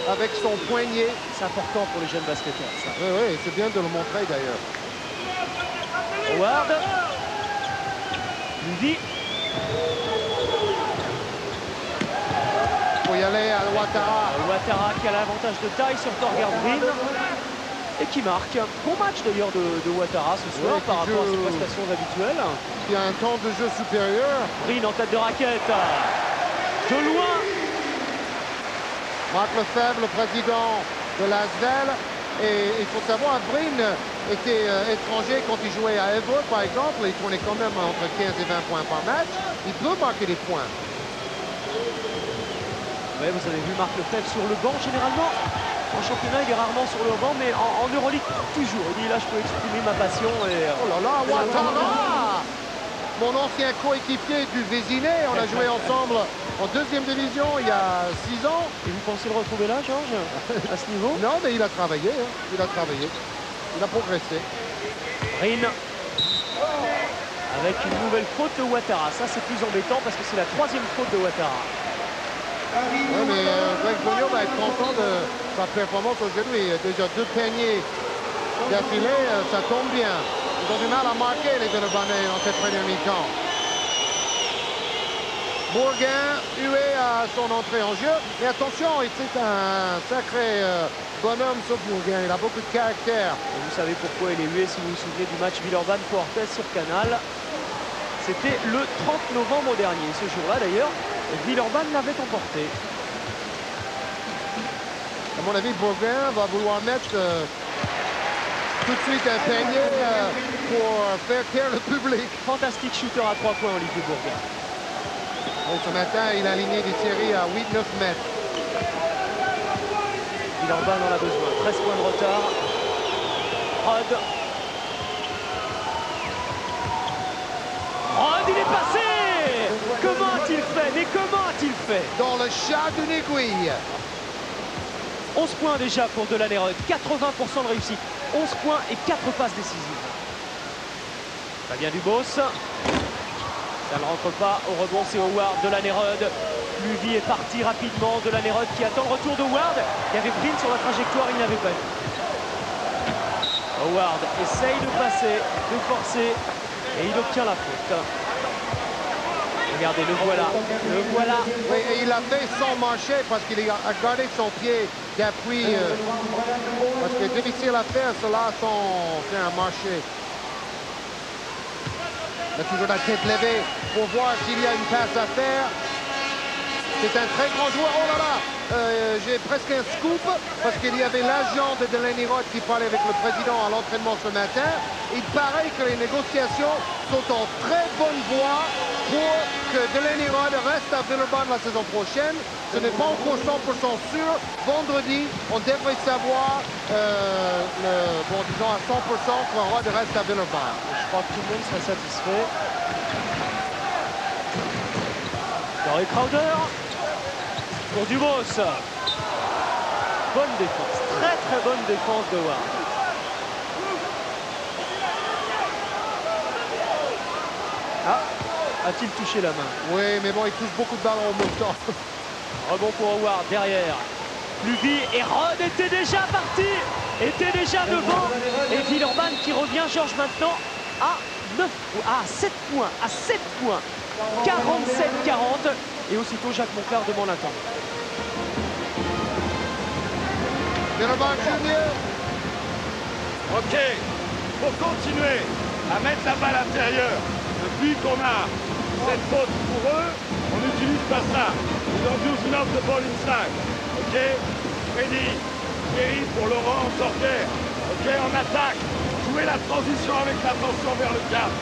Speaker 2: avec son poignet.
Speaker 1: C'est important pour les jeunes basketteurs, ça.
Speaker 2: Oui, oui, c'est bien de le montrer d'ailleurs.
Speaker 1: Howard. Lui.
Speaker 2: Il faut y aller à Ouattara.
Speaker 1: Ouattara qui a l'avantage de taille sur Torger Brine. Et qui marque. Bon match d'ailleurs de Ouattara ce soir par rapport à ses prestations habituelles.
Speaker 2: Il y a un temps de jeu supérieur.
Speaker 1: Brine en tête de raquette. De loin.
Speaker 2: Marc Lefebvre, le président de l'Asvel. Et il faut savoir, Brine était étranger quand il jouait à Évreux, par exemple. Il tournait quand même entre 15 et 20 points par match. Il peut marquer des points.
Speaker 1: Ouais, vous avez vu Marc Lefebvre sur le banc généralement. En championnat, il est rarement sur le banc, mais en Euroleague, toujours. Il dit là, je peux exprimer ma passion. Et...
Speaker 2: Oh là là, Ouattara! Mon ancien coéquipier du Vésiné, on a joué ensemble en deuxième division il y a 6 ans.
Speaker 1: Et vous pensez le retrouver là, Georges, à ce niveau?
Speaker 2: Non, mais il a travaillé, hein. Il a travaillé. Il a progressé.
Speaker 1: Brine. Avec une nouvelle faute de Ouattara. Ça, c'est plus embêtant parce que c'est la 3e faute de Ouattara.
Speaker 2: Oui, mais Greg Bonio va être content de sa performance aujourd'hui. Déjà 2 paniers d'affilée, ça tombe bien. Ils ont du mal à marquer les Villeurbanais dans cette première mi-temps. Bourgain, hué à son entrée en jeu. Mais attention, c'est un sacré bonhomme, ce Bourgain. Il a beaucoup de caractère.
Speaker 1: Et vous savez pourquoi il est hué, si vous vous souvenez du match Villeurbanne-Fortes sur Canal. C'était le 30 novembre dernier. Ce jour-là, d'ailleurs, Villeurbanne l'avait emporté.
Speaker 2: À mon avis, Bourgain va vouloir mettre tout de suite un panier pour faire taire le public.
Speaker 1: Fantastique shooter à 3 points, Olivier Bourgain.
Speaker 2: Et ce matin, il a aligné des séries à 8-9 mètres.
Speaker 1: Villeurbanne en a besoin. 13 points de retard. Rod. Rod, il est passé! Comment a-t-il fait? Mais comment a-t-il fait?
Speaker 2: Dans le chat d'une aiguille.
Speaker 1: 11 points déjà pour Delaney-Rod. 80% de réussite. 11 points et 4 passes décisives. Fabien Dubos. Ça ne rentre pas. Au rebond, c'est Howard. Delaney-Rod. Luvy est parti rapidement. Delaney-Rod qui attend le retour de Howard. Il y avait Brine sur la trajectoire, il n'avait pas vu. Howard essaye de passer, de forcer. Et il obtient la faute. Regardez, le voilà. Le voilà.
Speaker 2: Oui, et il a fait sans marcher parce qu'il a gardé son pied d'appui. Parce que c'est difficile à faire cela sans faire un marché. Il a toujours la tête levée pour voir s'il y a une passe à faire. C'est un très grand joueur. Oh là là, j'ai presque un scoop parce qu'il y avait l'agent de Delaney Roth qui parlait avec le président à l'entraînement ce matin. Il paraît que les négociations sont en très bonne voie pour que Delaney Roth reste à Villeurbanne la saison prochaine. Ce n'est pas encore 100% sûr. Vendredi, on devrait savoir, disons à 100% que Roth reste à Villeurbanne.
Speaker 1: Je crois que tout le monde serait satisfait. Corey Crowder pour Dubos. Bonne défense, très bonne défense de Ward. Ah, a-t-il touché la main?
Speaker 2: Oui, mais bon, il touche beaucoup de ballons en même temps.
Speaker 1: Rebond pour Howard derrière. Pluvi et Rod était déjà parti, était déjà devant. Et Villeurbanne qui revient, Georges, maintenant à 7 points, à 7 points. 47-40. Et aussitôt, Jacques Monclar demande un temps.
Speaker 2: Villeurbanne Junior.
Speaker 4: OK, pour continuer à mettre la balle intérieure, depuis qu'on a cette faute pour eux, on n'utilise pas ça. We don't use enough the ball inside. OK, Freddy, Thierry pour Laurent, Sorger. OK, en attaque, jouer la transition avec l'attention vers le cadre.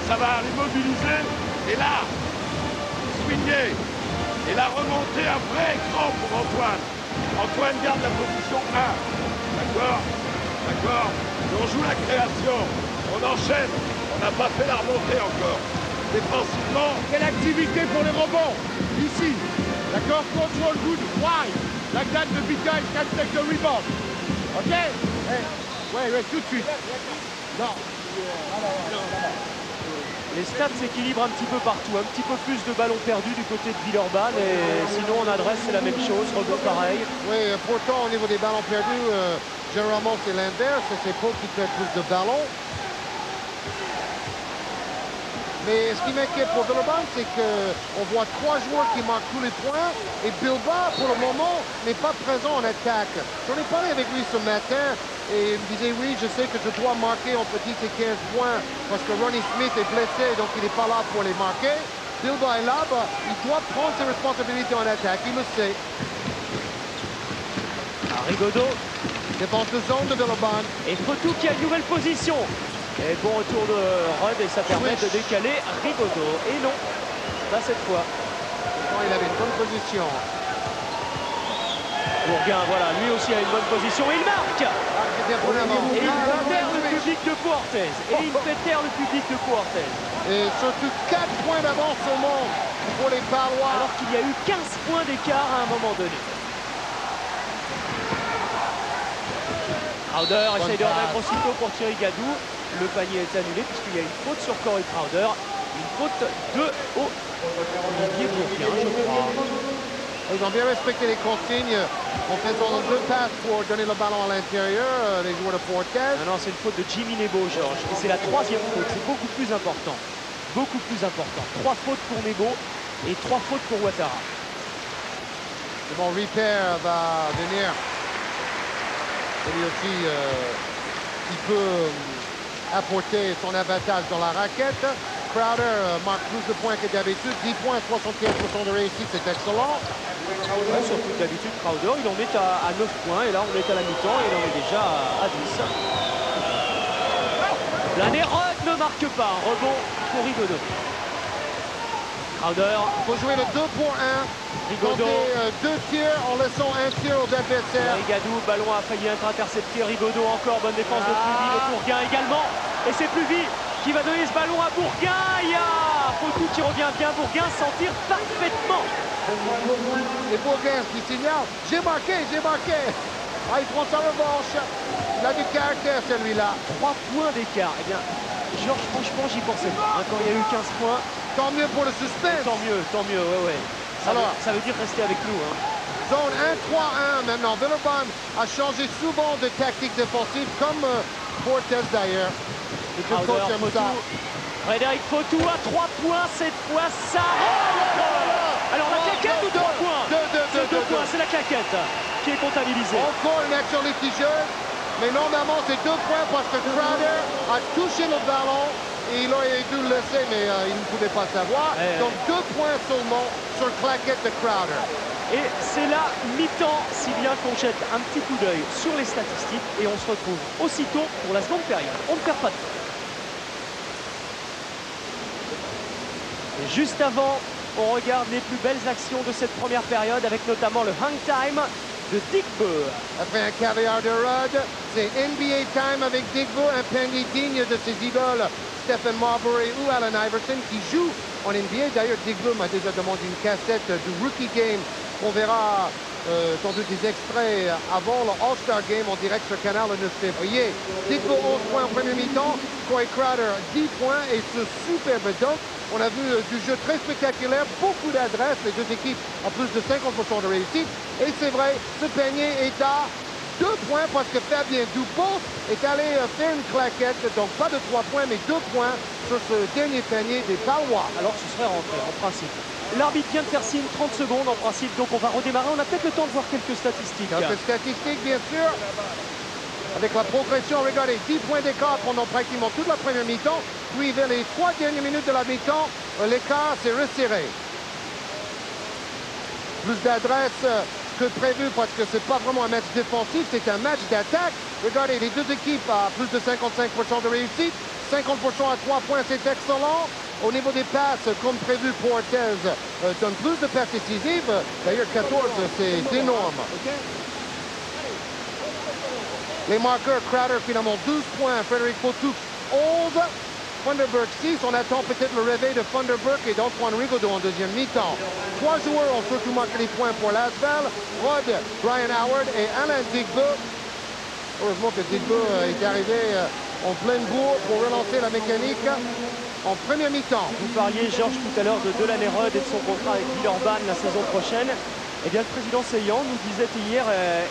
Speaker 4: Ça va les mobiliser. Et là, swinguer. Et la remontée, un vrai écran pour Antoine. Antoine garde la position 1. D'accord? D'accord? Et on joue la création. On enchaîne. On n'a pas fait la remontée encore. Défensivement.
Speaker 3: Quelle activité pour les rebonds ici. D'accord, control good, wide. Like that, the big guy can take the rebound. OK? Hey, ouais, tout de suite. Non.
Speaker 1: Les stats s'équilibrent un petit peu partout, un petit peu plus de ballons perdus du côté de Villeurbanne, et sinon en adresse c'est la même chose, rebond pareil.
Speaker 2: Oui, pourtant au niveau des ballons perdus, généralement c'est l'inverse, c'est Pau qui fait plus de ballons. Mais ce qui m'inquiète pour Villeurbanne, c'est qu'on voit 3 joueurs qui marquent tous les points et Bilbao, pour le moment, n'est pas présent en attaque. J'en ai parlé avec lui ce matin et il me disait, oui, je sais que je dois marquer entre 10 et 15 points parce que Ronnie Smith est blessé, donc il n'est pas là pour les marquer. Bilbao est là, il doit prendre ses responsabilités en attaque, il le sait.
Speaker 1: Rigaudot.
Speaker 2: Défense de zone de Villeurbanne.
Speaker 1: Et Fotou qui a une nouvelle position. Et bon retour de Rudd et ça permet de décaler Rigaudot. Et non, pas cette fois.
Speaker 2: Pourtant, il avait une bonne position.
Speaker 1: Bourguin, voilà, lui aussi a une bonne position et il marque.
Speaker 2: Et il
Speaker 1: fait taire le public de Pau-Orthez. Et il fait taire le public de Pau-Orthez.
Speaker 2: Et surtout 4 points d'avance au monde pour les Palois.
Speaker 1: Alors qu'il y a eu 15 points d'écart à un moment donné. Crowder essaye de remettre aussitôt pour Thierry Gadou. Le panier est annulé puisqu'il y a une faute sur Corey Crowder. Une faute de Olivier Bourguin, je crois.
Speaker 2: Ils ont bien respecté les consignes en faisant 2 passes pour donner le ballon à l'intérieur, les joueurs de Pau-Orthez.
Speaker 1: Non, c'est une faute de Jimmy Nebo, Georges. Et c'est la 3e faute. C'est beaucoup plus important. Beaucoup plus important. 3 fautes pour Nebo et 3 fautes pour Ouattara.
Speaker 2: Et bon, Ripper va venir. Et lui aussi, il peut apporter son avantage dans la raquette. Crowder marque plus de points que d'habitude. 10 points, 75% de réussite, c'est excellent.
Speaker 1: Ouais, surtout que d'habitude, Crowder, il en est à 9 points. Et là, on est à la mi-temps et il en est déjà à 10. Blanerod ne marque pas. Rebond pour Rigaudot. Crowder.
Speaker 2: Il faut jouer le 2 pour 1.
Speaker 1: Rigaudot.
Speaker 2: 2 tirs en laissant un tir aux adversaires.
Speaker 1: Gadou, ballon a failli être intercepté. Rigaudot encore, bonne défense de Pluvi, de Bourguin également. Et c'est Pluvi qui va donner ce ballon à Bourguin. Il y a Fotou qui revient bien. Bourguin s'en tire parfaitement.
Speaker 2: Et Bourguin qui signale, j'ai marqué, j'ai marqué. Ah, il prend sa revanche. Il a du caractère celui-là.
Speaker 1: 3 points d'écart. Eh bien, Georges, franchement, j'y pensais pas. Quand il y a eu 15 points.
Speaker 2: Tant mieux pour le suspense.
Speaker 1: Tant mieux, ouais. Ça veut dire rester avec nous.
Speaker 2: Zone 1-3-1 maintenant. Villeurbanne a changé souvent de tactique défensive, comme Pau-Orthez d'ailleurs. Le coach aime ça.
Speaker 1: Frédéric Fotou à 3 points cette fois, ça rentre. Alors la claquette ou 2 points? 2 points, c'est la claquette qui est comptabilisée.
Speaker 2: Encore une action litigeuse, mais normalement c'est 2 points parce que Crowder a touché le ballon il aurait dû le laisser, mais il ne pouvait pas savoir. Donc 2 points seulement sur claquette de Crowder.
Speaker 1: Et c'est la mi-temps, si bien qu'on jette un petit coup d'œil sur les statistiques et on se retrouve aussitôt pour la seconde période. On ne perd pas de temps. Et juste avant, on regarde les plus belles actions de cette première période avec notamment le hang time de Digbo.
Speaker 2: Après un caviar de Rudd, c'est NBA time avec Digbo, un panier digne de ses idoles Stephen Marbury ou Allen Iverson qui joue en NBA. D'ailleurs, Digbo m'a déjà demandé une cassette du Rookie Game. On verra sans doute des extraits avant le All-Star Game en direct sur Canal le 9 février. Digbo 11 points en première mi-temps, Corey Crowder 10 points et ce superbe dunk. On a vu du jeu très spectaculaire, beaucoup d'adresse, les deux équipes en plus de 50% de réussite. Et c'est vrai, ce panier est à 2 points parce que Fabien Dubos est allé faire une claquette, donc pas de 3 points mais 2 points sur ce dernier panier des Palois.
Speaker 1: Alors ce serait rentré en principe. L'arbitre vient de faire signe, 30 secondes en principe, donc on va redémarrer. On a peut-être le temps de voir quelques statistiques.
Speaker 2: Quelques statistiques, bien sûr. Avec la progression, regardez, 10 points d'écart pendant pratiquement toute la première mi-temps. Puis vers les 3 dernières minutes de la mi-temps, l'écart s'est resserré. Plus d'adresse que prévu parce que c'est pas vraiment un match défensif, c'est un match d'attaque. Regardez, les deux équipes à plus de 55% de réussite. 50% à 3 points, c'est excellent. Au niveau des passes, comme prévu, Portez donne plus de passes décisives. D'ailleurs, 14, c'est énorme. Les marqueurs, Crowder finalement 12 points, Frédéric Potou 11, Funderburk 6. On attend peut-être le réveil de Funderburk et d'Antoine Rigaudot en deuxième mi-temps. 3 joueurs ont surtout marqué les points pour l'Asvel, Rod, Brian Howard et Alain Digbo. Heureusement que Digbo est arrivé en pleine bourre pour relancer la mécanique en première mi-temps.
Speaker 1: Vous parliez, Georges, tout à l'heure de Delaney-Rudd et de son contrat avec Villeurbanne la saison prochaine. Eh bien, le président Seillan nous disait hier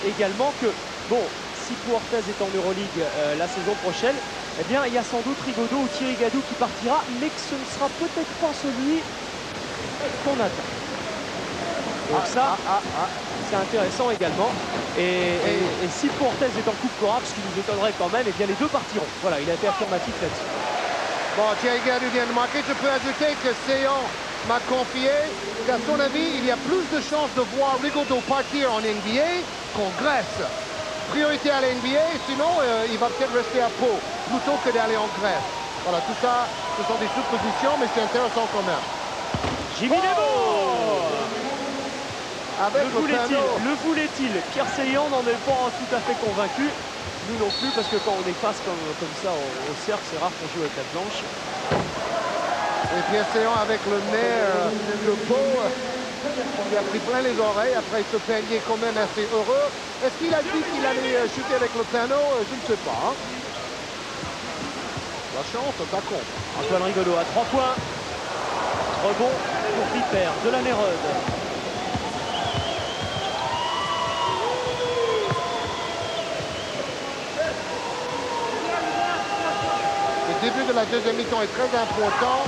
Speaker 1: également que, bon, si Portez est en Euroleague la saison prochaine, eh bien, il y a sans doute Rigaudot ou Thierry Gadou qui partira, mais que ce ne sera peut-être pas celui qu'on attend. Donc ça, c'est intéressant également. Et si Portez est en Coupe Cora, ce qui nous étonnerait quand même, eh bien, les deux partiront. Voilà, il a été affirmatif là-dessus.
Speaker 2: Bon, Thierry Gadou vient de marquer. Je peux ajouter que Seillan m'a confié qu'à son avis, il y a plus de chances de voir Rigaudot partir en NBA qu'en Grèce. Priorité à la NBA, sinon il va peut-être rester à Pau plutôt que d'aller en Grèce. Voilà, tout ça, ce sont des suppositions, mais c'est intéressant quand même.
Speaker 1: Jimmy Nebo
Speaker 2: Avec
Speaker 1: le voulait-il? Pierre Seillan n'en est pas tout à fait convaincu. Nous non plus, parce que quand on est face comme ça au cercle, c'est rare qu'on joue avec la blanche.
Speaker 2: Et Pierre Seillan avec le nez de Pau. Il a pris plein les oreilles, après ce panier quand même assez heureux. Est-ce qu'il a dit qu'il allait chuter avec le piano? Je ne sais pas. Hein. La chance, ça compte.
Speaker 1: Antoine Rigaudot à 3 points. Rebond pour Piper, Delaney-Rudd.
Speaker 2: Le début de la deuxième mi-temps est très important.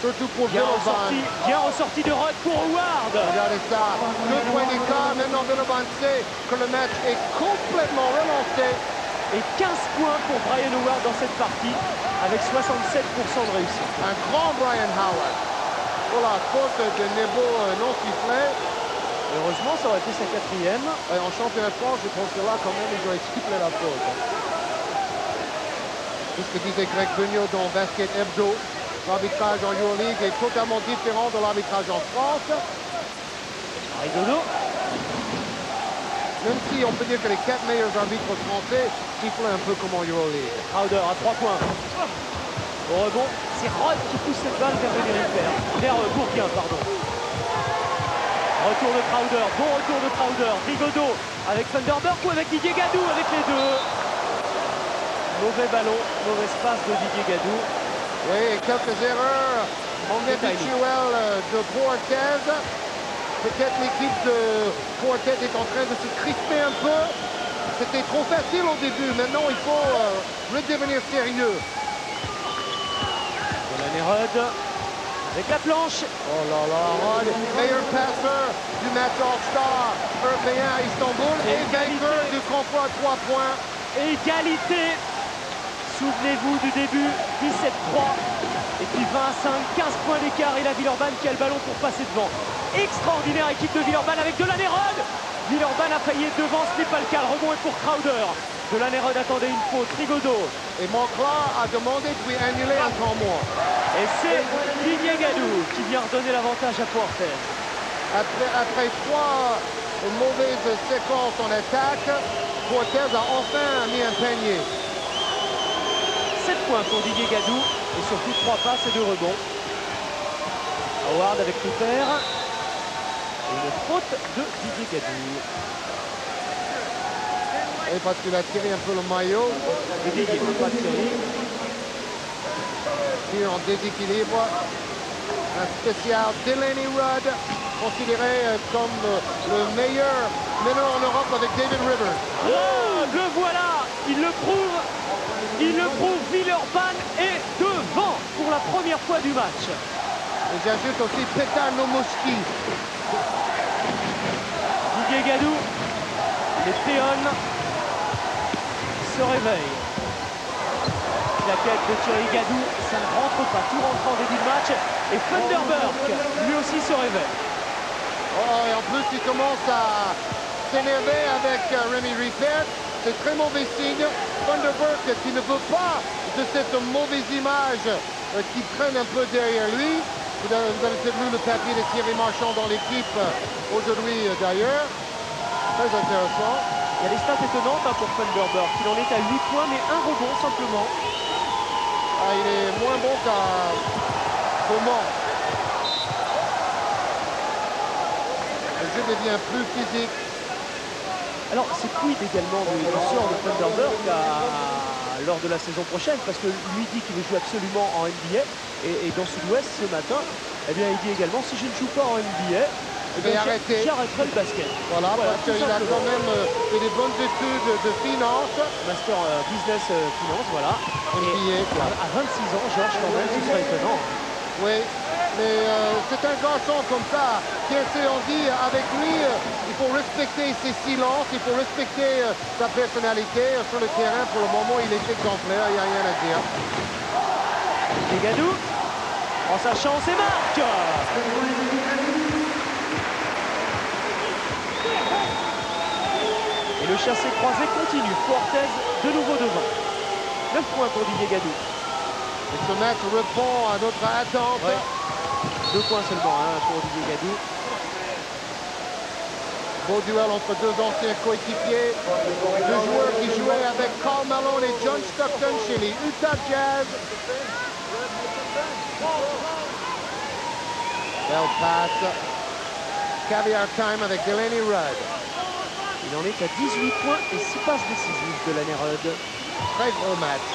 Speaker 2: Surtout pour Villeurbanne.
Speaker 1: Bien ressorti de Rudd pour Howard.
Speaker 2: Regardez ça, 2 points d'écart. Maintenant Villeurbanne sait que le match est complètement relancé.
Speaker 1: Et 15 points pour Brian Howard dans cette partie, avec 67% de réussite.
Speaker 2: Un grand Brian Howard. Voilà, faute de Nebo non sifflée.
Speaker 1: Heureusement, ça aurait été sa 4e.
Speaker 2: Et en championnat de France, je pense que là, quand même, ils auraient sifflé la faute. Tout ce que disait Greg Beugnot dans Basket Hebdo. L'arbitrage en Euroleague est totalement différent de l'arbitrage en France.
Speaker 1: Rigaudot.
Speaker 2: Même si on peut dire que les 4 meilleurs arbitres français sifflent un peu comme en Euroleague.
Speaker 1: Crowder à 3 points. Au rebond, c'est Rudd qui pousse cette balle vers Bourguin, pardon. Retour de Crowder, bon retour de Crowder. Rigaudot avec Funderburk ou avec Didier Gadou, avec les deux. Mauvais ballon, mauvaise passe de Didier Gadou.
Speaker 2: Oui, quelques erreurs habituelles de Portez. Peut-être l'équipe de Portez est en train de se crisper un peu. C'était trop facile au début. Maintenant, il faut redevenir sérieux.
Speaker 1: Delaney-Rudd avec la planche.
Speaker 2: Oh là là, Rudd, meilleur passeur du match All-Star européen à Istanbul et vainqueur du concours à 3 points.
Speaker 1: Égalité Souvenez-vous du début, 17-3. Et puis 20-5, 15 points d'écart et la Villeurbanne qui a le ballon pour passer devant. Extraordinaire équipe de Villeurbanne avec Delaney-Rod. Villeurbanne a failli être devant, ce n'est pas le cas. Le rebond est pour Crowder. Delaney-Rod attendait une faute. Rigaudot.
Speaker 2: Et Monclar a demandé de lui annuler un temps mort.
Speaker 1: Et c'est Didier Gadou qui vient redonner l'avantage à Fuertes.
Speaker 2: Après 3 mauvaises séquences en attaque, Fuertes a enfin mis un panier.
Speaker 1: 7 points pour Didier Gadou et surtout 3 passes et 2 rebonds. Howard avec Rupert. Et une faute de Didier Gadou.
Speaker 2: Et parce qu'il a tiré un peu le maillot.
Speaker 1: Et Didier ne peut pas tirer.
Speaker 2: Tir en déséquilibre. Un spécial Delaney-Rod, considéré comme le meilleur meneur en Europe avec David Rivers.
Speaker 1: Oh, le voilà, il le prouve. Il le prouve, Villeurbanne est devant pour la première fois du match.
Speaker 2: Et j'ajoute aussi Petar Nomoski.
Speaker 1: Didier Gadou, les péons se réveillent. La tête de Thierry Gadou, ça ne rentre pas, tout rentre en début de match. Et Funderburk, lui aussi se réveille.
Speaker 2: Oh, et en plus, il commence à s'énerver avec Rémi Rupert. C'est très mauvais signe. Funderburk qui ne veut pas de cette mauvaise image qui traîne un peu derrière lui. Vous avez peut-être lu le papier de Thierry Marchand dans l'équipe aujourd'hui d'ailleurs. Très intéressant.
Speaker 1: Il y a des stats étonnantes pour Funderburk. Il en est à 8 points, mais un rebond simplement.
Speaker 2: Ah, il est moins bon qu'à Beaumont. Le jeu devient plus physique.
Speaker 1: Alors, c'est quid également du sort de Funderburk lors de la saison prochaine, parce que lui dit qu'il veut jouer absolument en NBA, et dans Sud-Ouest ce matin, eh bien, il dit également, si je ne joue pas en NBA, j'arrêterai le basket.
Speaker 2: Voilà, parce qu'il a quand même fait des bonnes études de finance.
Speaker 1: Master business finance, voilà.
Speaker 2: NBA, quoi.
Speaker 1: À 26 ans, Georges, quand même, ce serait étonnant.
Speaker 2: Oui, mais c'est un garçon comme ça. On dit avec lui, il faut respecter ses silences, il faut respecter sa personnalité. Sur le terrain, pour le moment, il est exemplaire, il n'y a rien à dire.
Speaker 1: Et Gadou prend sa chance et marque. Et le chassé croisé continue. Fuertes de nouveau devant. 9 points pour Didier Gadou.
Speaker 2: Et ce match répond à notre attente.
Speaker 1: Ouais. 2 points seulement pour Didier Gadou.
Speaker 2: Beau duel entre deux anciens coéquipiers. Deux joueurs qui jouaient avec Karl Malone et John Stockton chez les Utah Jazz. Belle passe. Caviar time avec Delaney-Rod.
Speaker 1: Il en est à 18 points et 6 passes décisives de Delaney-Rod.
Speaker 2: Très gros match.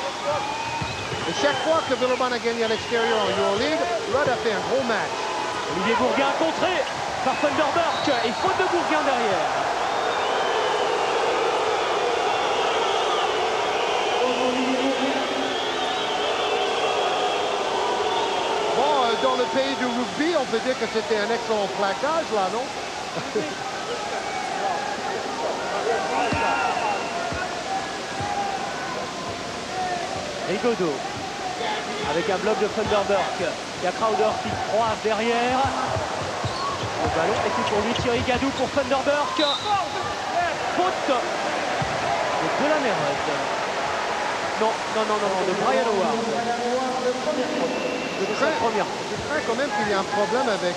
Speaker 2: Et chaque fois que Villeurbanne a gagné à l'extérieur en Euroleague, Rod a fait un gros match.
Speaker 1: Olivier Bourguin contré par Funderburk et faute de Bourguin derrière.
Speaker 2: Bon, dans le pays du rugby, on peut dire que c'était un excellent plaquage là, non?
Speaker 1: Rigaudot avec un bloc de Funderburk. Il y a Crowder qui croise derrière. Le ballon était pour lui, Thierry Gadou pour Funderburk. Faute de Delaney-Rod. Non, de Brian Howard.
Speaker 2: Je crains quand même qu'il y ait un problème avec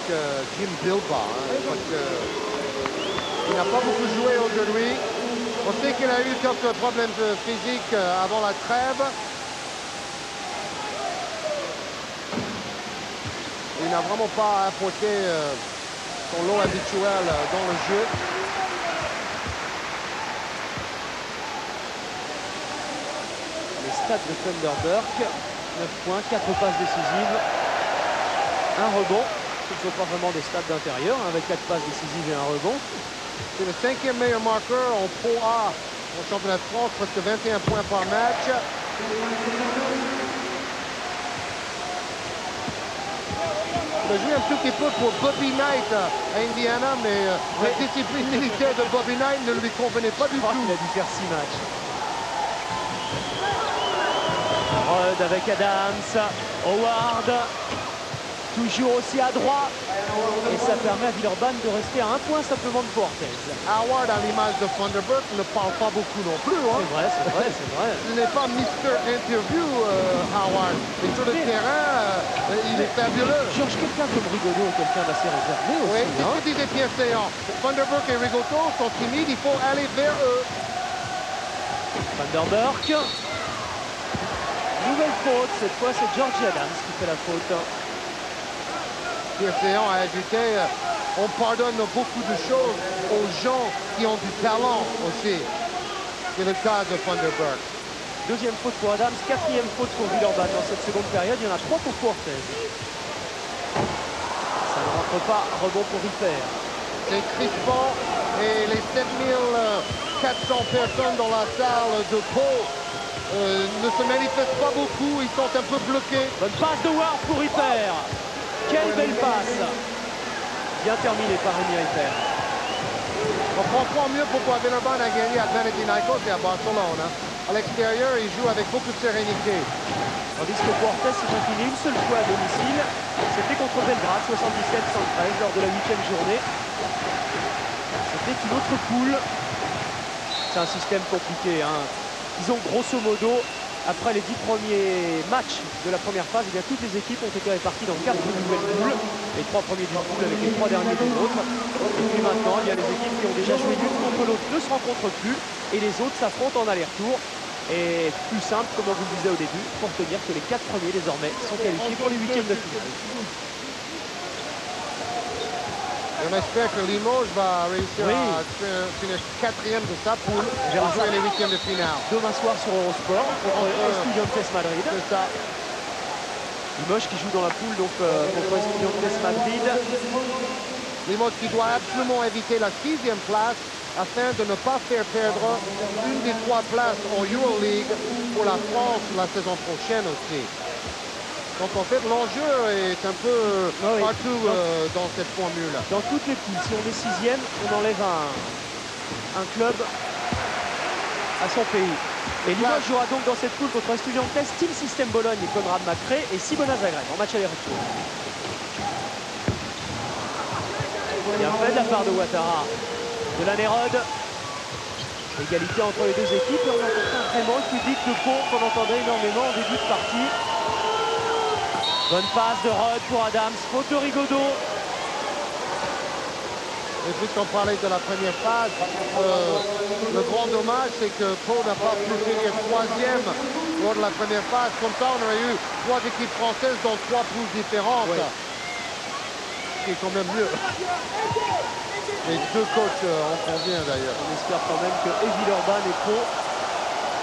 Speaker 2: Jim Bilba, parce qu'il n'a pas beaucoup joué aujourd'hui. On sait qu'il a eu quelques problèmes physiques avant la trêve. Il n'a vraiment pas apporté son lot habituel dans le jeu.
Speaker 1: Les stats de Funderburk, 9 points, 4 passes décisives, un rebond. Ce ne sont pas vraiment des stats d'intérieur, avec 4 passes décisives et un rebond.
Speaker 2: C'est le 5e meilleur marqueur en Pro A au championnat de France, presque 21 points par match. Il a joué un tout petit peu pour Bobby Knight à Indiana, mais la discipline militaire de Bobby Knight ne lui convenait pas du tout.
Speaker 1: Il a dû faire 6 matchs. Rudd avec Adams, Howard, toujours aussi à droite. Et ça permet à Villeurbanne de rester à un point simplement de Fuertes.
Speaker 2: Howard, à l'image de Thunderbird, ne parle pas beaucoup non plus. Hein.
Speaker 1: C'est vrai, c'est vrai, c'est vrai.
Speaker 2: Ce n'est pas Mr. Interview, Howard. Et sur le terrain, il est fabuleux.
Speaker 1: Georges, quelqu'un comme Rigaudot est quelqu'un d'assez réservé aussi.
Speaker 2: Oui, c'est ce que disait Pierre Séant. Thunderbird et Rigaudot sont timides, il faut aller vers eux.
Speaker 1: Vanderberg. Nouvelle faute, cette fois c'est Georgie Adams qui fait la faute.
Speaker 2: Pierre Séant a ajouté, on pardonne beaucoup de choses aux gens qui ont du talent aussi. C'est le cas de Thunderbird.
Speaker 1: Deuxième faute pour Adams, quatrième faute pour Villeurbanne dans cette seconde période. Il y en a 3 pour Fuertes. Ça ne rentre pas, rebond pour Ripper.
Speaker 2: C'est crispant et les 7400 personnes dans la salle de Pau ne se manifestent pas beaucoup, ils sont un peu bloqués.
Speaker 1: Bonne passe de Ward pour Ripper. Quelle belle passe. Bien terminé par Rémi Ripper.
Speaker 2: On comprend mieux pourquoi Villeurbanne a gagné à Panathinaikos et à Barcelone. Hein. À l'extérieur, il joue avec beaucoup de sérénité.
Speaker 1: Tandis que Fuertes s'est incliné une seule fois à domicile. C'était contre Belgrade, 77-113 lors de la 8e journée. C'était une autre poule. C'est un système compliqué. Hein. Disons grosso modo, après les 10 premiers matchs de la première phase, eh bien, toutes les équipes ont été réparties dans 4 nouvelles poules. Les 3 premiers d'une poule avec les 3 derniers d'une autre. Et puis maintenant, il y a les équipes qui ont déjà joué l'une contre l'autre ne se rencontrent plus. Et les autres s'affrontent en aller-retour. Et plus simple, comme on vous le disait au début, pour tenir que les 4 premiers désormais sont qualifiés pour les 8e de finale.
Speaker 2: On espère que Limoges va réussir à finir 4e de sa poule et jouer les 8e de finale.
Speaker 1: Demain soir sur Eurosport contre Estudiantes Madrid.
Speaker 2: C'est ça.
Speaker 1: Limoges qui joue dans la poule donc contre Estudiantes Madrid.
Speaker 2: Limoges qui doit absolument éviter la 6e place afin de ne pas faire perdre une des 3 places en Euroleague pour la France la saison prochaine aussi. Donc en fait l'enjeu est un peu partout dans cette formule.
Speaker 1: Dans toutes les poules, si on est 6e, on enlève un club à son pays. Et Limoges jouera donc dans cette poule contre Estudiantes, Team System Bologne et Conrad Macré et Cibona Zagreb en match aller-retour. Bien fait de la part de Ouattara. De la Nérode. Égalité entre les deux équipes et on entend vraiment le public de Pau qu'on entendait énormément en début de partie. Bonne passe de Rudd pour Adams, faute de Rigaudot.
Speaker 2: Et puisqu'on parlait de la première phase, le grand dommage c'est que Pau n'a pas pu finir 3e lors de la première phase. Comme ça on aurait eu 3 équipes françaises dans 3 poules différentes. Ouais. Ce qui est quand même mieux. Les deux coachs en conviennent d'ailleurs.
Speaker 1: On espère quand même que Villeurbanne et Pau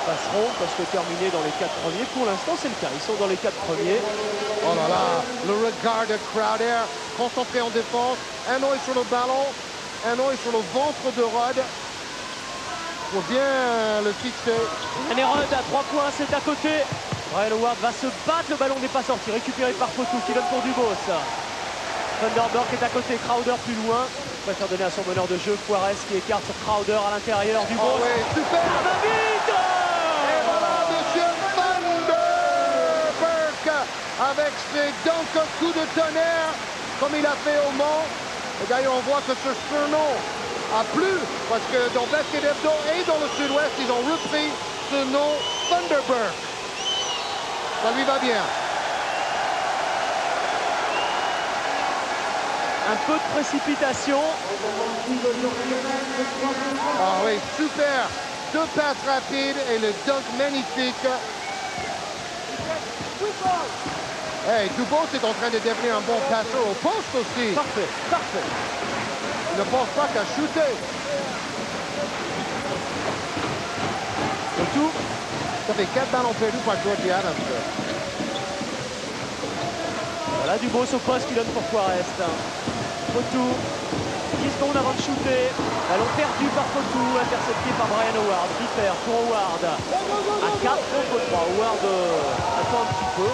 Speaker 1: passeront parce que terminer dans les 4 premiers, pour l'instant c'est le cas. Ils sont dans les 4 premiers.
Speaker 2: Oh là là, le regard de Crowder, concentré en défense, un œil sur le ballon, un œil sur le ventre de Rudd. Pour bien le fixer.
Speaker 1: Et Rudd à 3 points, c'est à côté. Brian Howard va se battre, le ballon n'est pas sorti, récupéré par Fotou qui donne pour Dubos. Thunderbird est à côté, Crowder plus loin. Il préfère donner à son meneur de jeu, Fuertes qui écarte sur Crowder à l'intérieur. Dubos.
Speaker 2: Oh oui, super.
Speaker 1: David.
Speaker 2: Et voilà, monsieur Thunderbird avec ses dunks coups de tonnerre, comme il a fait au Mans. Et d'ailleurs, on voit que ce surnom a plu, parce que dans Basket Hebdo et dans le Sud-Ouest, ils ont repris ce nom Thunderbird. Ça lui va bien.
Speaker 1: Un peu de précipitation.
Speaker 2: Ah oui, super. 2 passes rapides et le dunk magnifique. Hey, Dubos est en train de devenir un bon passeur au poste aussi.
Speaker 1: Parfait, parfait.
Speaker 2: Il ne pense pas qu'à shooter.
Speaker 1: Surtout,
Speaker 2: ça fait 4 ballons perdus par Georgie Adams.
Speaker 1: Voilà Dubos au poste qui donne pour Fuertes. Fotou, 10 secondes avant de shooter. Ballon perdu par Fotou, intercepté par Brian Howard. Ripper pour Howard. À 4 contre 3. Howard attend un petit peu.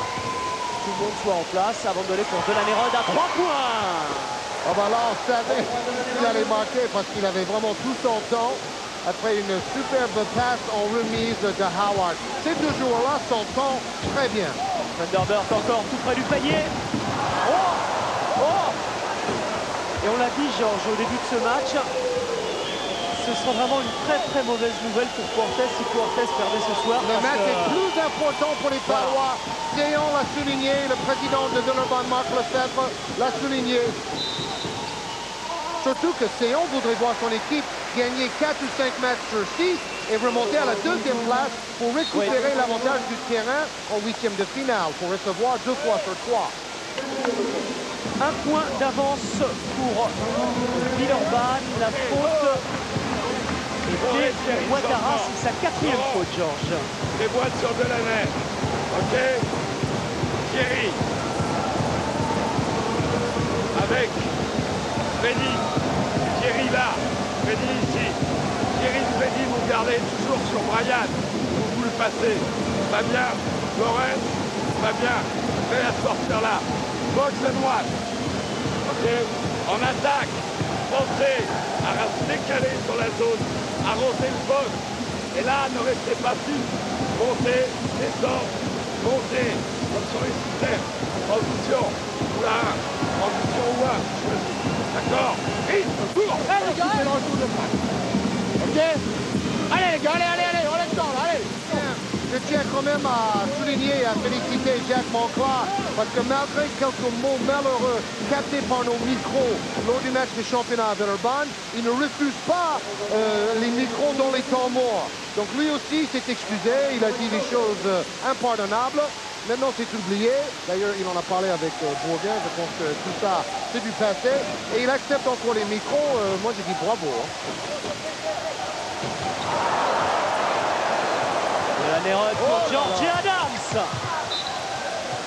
Speaker 1: Tout le monde soit en place avant de donner pour Delaney-Rudd à 3 points.
Speaker 2: Oh bah là, on savait qu'il allait marquer parce qu'il avait vraiment tout son temps. après une superbe passe en remise de Howard. Ces deux joueurs-là s'entendent très bien.
Speaker 1: Thunderbird encore tout près du panier. Oh, oh. Et on l'a dit, Georges, au début de ce match, ce sera vraiment une très mauvaise nouvelle pour Puertas si Puertas perdait ce soir.
Speaker 2: Le match est plus important pour les Palois. Séon l'a souligné, le président de Villeurbanne, Marc Lefebvre, l'a souligné. Surtout que Séon voudrait voir son équipe gagner 4 ou 5 matchs sur 6 et remonter à la deuxième place pour récupérer l'avantage du terrain en huitième de finale, pour recevoir 2 fois sur 3.
Speaker 1: Un point d'avance pour Villeurbanne. La faute était pour Ouattara, c'est sa 4e faute, Georges.
Speaker 4: Les boîtes sur Delaney. Ok. Thierry. Avec Freddy. Thierry là. Freddy ici. Thierry, Freddy, vous gardez toujours sur Brian. Vous le passez. Fabien. Lawrence. Fabien. Fais-la sortir là. Box and one. Ok. En attaque. Pensez à décaler sur la zone. Arroser le box. Et là, ne restez pas fixe. Montez, descendez, montez, comme sur les systèmes. Transition, oula, transition ou un, choisis. D'accord. Rythme, cours.
Speaker 3: Allez les gars, c'est le retour de balle. Ok. Allez les gars, allez, on laisse temps là, allez.
Speaker 2: Je tiens quand même à souligner et à féliciter Jacques Monclar parce que malgré quelques mots malheureux captés par nos micros lors du match du championnat à Villeurbanne, il ne refuse pas les micros dans les temps morts. Donc lui aussi s'est excusé, il a dit des choses impardonnables. Maintenant c'est oublié. D'ailleurs il en a parlé avec Bourguin, je pense que tout ça c'est du passé. Et il accepte encore les micros, moi je dis bravo.
Speaker 1: La Nérotte pour Georgie Adams.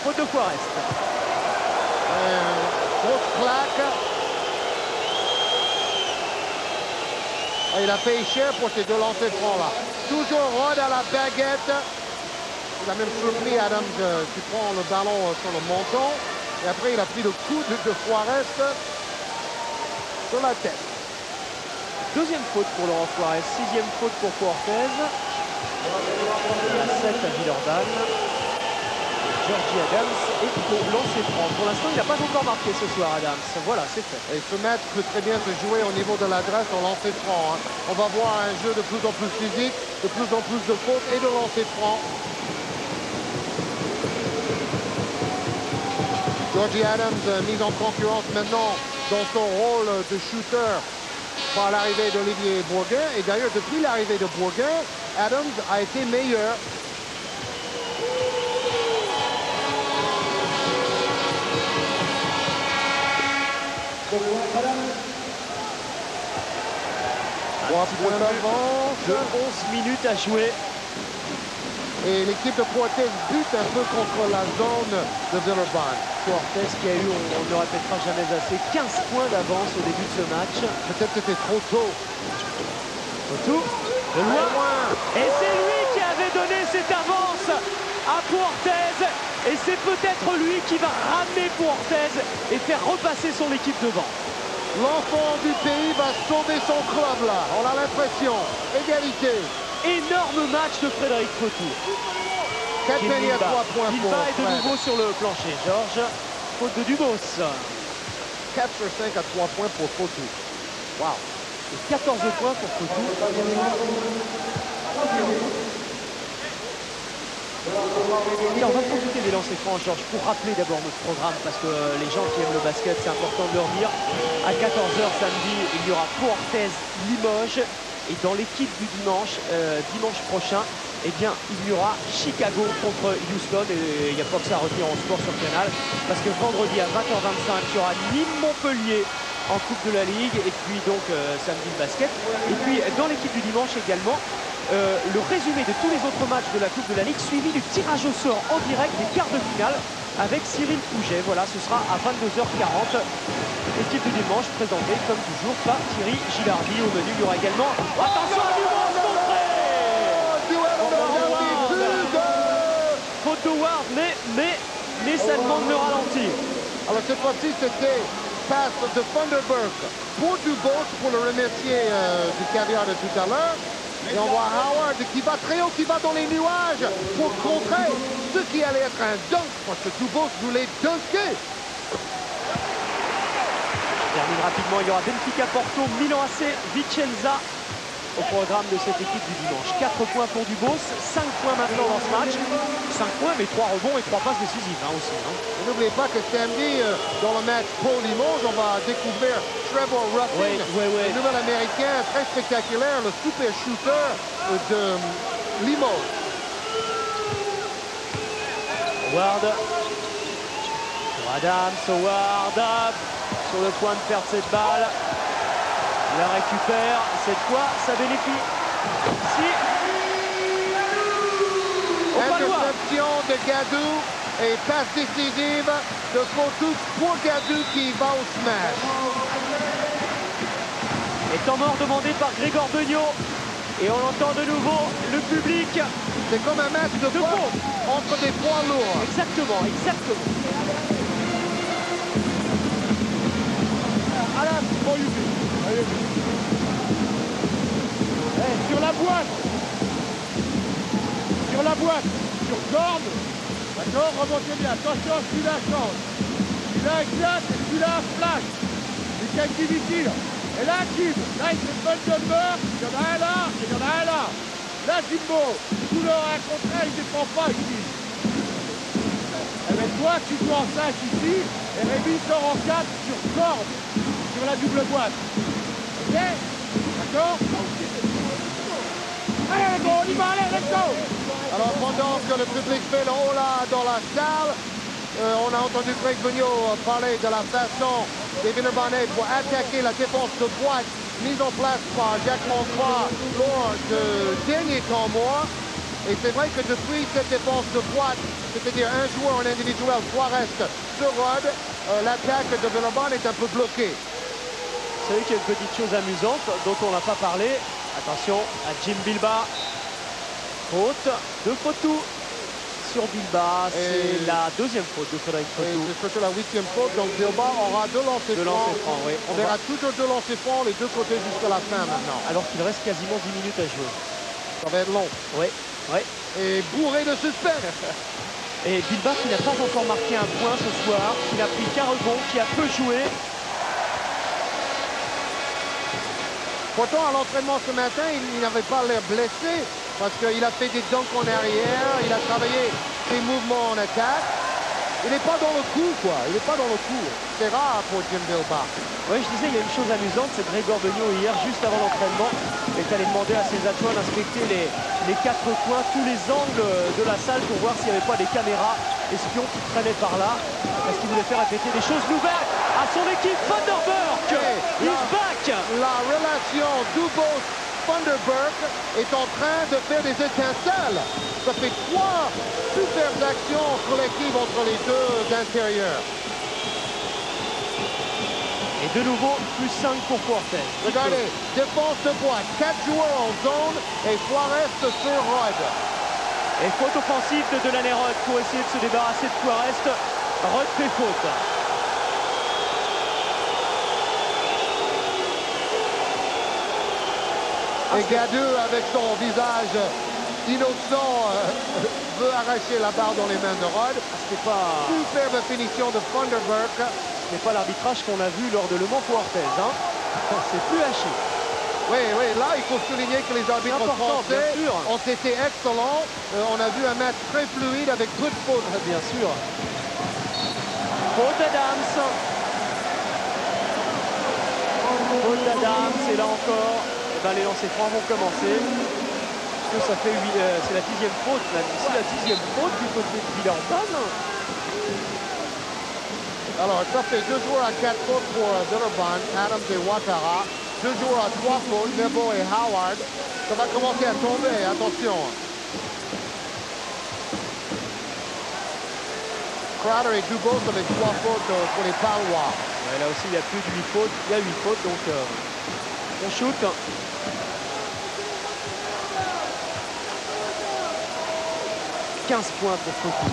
Speaker 1: Faute de Forest.
Speaker 2: Grosse claque. Et il a payé cher pour ces 2 lancers francs là. Toujours Rod à la baguette. Il a même surpris Adams qui prend le ballon sur le menton. Et après il a pris le coup de Forest sur la tête.
Speaker 1: 2e faute pour Laurent Forest. 6e faute pour Puertas. Il y a 7 à Villeurbanne. Georgie Adams est au lancer franc. Pour l'instant, il n'a pas encore marqué ce soir, Adams. Voilà, c'est fait.
Speaker 2: Et ce match peut très bien se jouer au niveau de l'adresse en lancer franc. On va voir un jeu de plus en plus physique, de plus en plus de fautes et de lancer franc. Georgie Adams mise en concurrence maintenant dans son rôle de shooter par l'arrivée d'Olivier Bourguin. Et d'ailleurs, depuis l'arrivée de Bourguin, Adams a été meilleur.
Speaker 1: De 11 minutes à jouer.
Speaker 2: Et l'équipe de Puertas bute un peu contre la zone de Villeurbanne.
Speaker 1: Puertas qui a eu, on ne le répétera jamais assez, 15 points d'avance au début de ce match.
Speaker 2: Peut-être que c'était trop tôt.
Speaker 1: Tout de loin. Et c'est lui qui avait donné cette avance à Puertas. Et c'est peut-être lui qui va ramener Puertas et faire repasser son équipe devant.
Speaker 2: L'enfant du pays va sauver son club là. On a l'impression. Égalité.
Speaker 1: Énorme match de Frédéric Fotou.
Speaker 2: 4 paniers à 3 points pour
Speaker 1: Gilba est de
Speaker 2: Fred.
Speaker 1: nouveau sur le plancher. Georges, faute de Dubos.
Speaker 2: 4 sur 5 à 3 points pour Fotou. Wow.
Speaker 1: Et 14 points pour Fotou. Et on va profiter des lancers francs, Georges, pour rappeler d'abord notre programme, parce que les gens qui aiment le basket, c'est important de leur dire. À 14h samedi, il y aura Puertas-Limoges. Et dans l'équipe du dimanche, dimanche prochain, eh bien, il y aura Chicago contre Houston. Et il n'y a pas que ça à retenir en sport sur Canal. Parce que vendredi à 20h25, il y aura Nîmes-Montpellier en Coupe de la Ligue. Et puis donc samedi le basket. Et puis dans l'équipe du dimanche également, le résumé de tous les autres matchs de la Coupe de la Ligue, suivi du tirage au sort en direct des quarts de finale avec Cyril Pouget. Voilà, ce sera à 22h40. Équipe du dimanche présentée comme toujours par Thierry Gilardi. Au menu, il y aura également... Attention à Dumont contré. Faute de Ward, mais ça demande le ralenti.
Speaker 2: Alors cette fois-ci, c'était passe de Thunderberg pour Dubos pour le remercier du caviar de tout à l'heure. Et on voit Howard qui va très haut, qui va dans les nuages pour contrer ce qui allait être un dunk parce que Dubos voulait dunker.
Speaker 1: On termine rapidement, il y aura Benfica Porto, Milan AC, Vicenza au programme de cette équipe du dimanche. 4 points pour Dubos, 5 points maintenant dans ce match. 5 points mais 3 rebonds et 3 passes décisives aussi.
Speaker 2: Et n'oubliez pas que samedi, dans le match Pau Limoges, on va découvrir Trevor Ruffin, le nouvel américain très spectaculaire, le super shooter de Limoges.
Speaker 1: Howard. Adams, Howard sur le point de perdre cette balle. Il la récupère, cette fois ça bénéficie.
Speaker 2: Interception de Gadou et passe décisive de Fotou pour Gadou qui va au smash.
Speaker 1: Et temps mort demandé par Grégor Beugnot. Et on entend de nouveau le public.
Speaker 2: C'est comme un match de boxe entre des poids lourds.
Speaker 1: Exactement, exactement.
Speaker 3: Alan, bon Yubi. Allez. Sur la boîte. Sur la boîte. Sur corde. D'accord, remontez bien. Attention, celui-là change. Celui-là éclate et celui-là flash. C'est activity. Et là, Kim. Là, il fait bonne jumper. Il y en a un là et il y en a un là. Là, Jimbo. Tout le 1 contre 1, il ne défend pas ici. Et bien, toi, tu joues en 5 ici. Et Rémi sort en 4 sur corde. Sur la double boîte. Ok? D'accord? Allez, go, on y va, allez, let's go!
Speaker 2: Alors pendant que le public fait le hola dans la salle, on a entendu Greg Beugnot parler de la façon des Villeurbanais pour attaquer la défense de droite mise en place par Jacques Montroy lors du dernier temps mort. Et c'est vrai que depuis cette défense de droite, c'est-à-dire un joueur en individuel, Suarez sur Rod, l'attaque de Villeurbanne est un peu bloquée.
Speaker 1: Vous savez qu'il y a une petite chose amusante dont on n'a pas parlé. Attention à Jim Bilbao. Faute de Fotou sur Bilbao. C'est la deuxième faute de Frédéric Fotou.
Speaker 2: C'est surtout la 8e faute, donc Bilbao aura 2 lancers francs.
Speaker 1: Oui.
Speaker 2: On verra toujours 2 lancers francs les deux côtés jusqu'à la fin maintenant.
Speaker 1: Alors qu'il reste quasiment 10 minutes à jouer.
Speaker 2: Ça va être long.
Speaker 1: Oui.
Speaker 2: Et bourré de suspense.
Speaker 1: Et Bilbao qui n'a pas encore marqué un point ce soir, qui n'a pris qu'un rebond, qui a peu joué.
Speaker 2: Pourtant, à l'entraînement ce matin, il n'avait pas l'air blessé parce qu'il a fait des dunks en arrière, il a travaillé ses mouvements en attaque. Il n'est pas dans le coup, quoi. Il n'est pas dans le coup. C'est rare pour Jim Bilbao.
Speaker 1: Oui, je disais, il y a une chose amusante, c'est que Grégor Beugnot, hier, juste avant l'entraînement, est allé demander à ses adjoints d'inspecter les 4 coins, tous les angles de la salle pour voir s'il n'y avait pas des caméras espions qui traînaient par là, parce qu'il voulait faire répéter des choses nouvelles à son équipe. Thunderberg is back.
Speaker 2: La relation Dubos-Thunderberg est en train de faire des étincelles. Ça fait 3 superbes actions collectives entre les deux intérieurs.
Speaker 1: Et de nouveau, plus 5 pour Fortes.
Speaker 2: Regardez, défense de boîte, 4 joueurs en zone et Suarez sur Rod.
Speaker 1: Et faute offensive de Delaney-Rod pour essayer de se débarrasser de Suarez. Rod fait faute.
Speaker 2: Et Gadou, avec son visage innocent, veut arracher la barre dans les mains de Rod.
Speaker 1: C'était pas...
Speaker 2: Superbe finition de Thunderberg.
Speaker 1: Ce n'est pas l'arbitrage qu'on a vu lors de Le Mans Fortes. C'est plus haché.
Speaker 2: Oui, là, il faut souligner que les arbitres français ont été excellents. On a vu un match très fluide avec peu de fautes.
Speaker 1: Bien sûr. Faute d'Adams. Faute d'Adams. Et là encore, les lancers francs vont commencer. Parce que ça fait c'est la 10e faute. C'est la 10e faute du côté de Villeurbanne.
Speaker 2: Alors, ça fait 2 joueurs à 4 fautes pour Villeurbanne, Adams et Ouattara. 2 joueurs à 3 fautes, Nebo et Howard. Ça va commencer à tomber, attention. Crowder et Dubos avec 3 fautes pour les Palois.
Speaker 1: Ouais, là aussi, il y a plus de 8 fautes. Il y a 8 fautes, donc on shoot. « 15 points pour Fotou.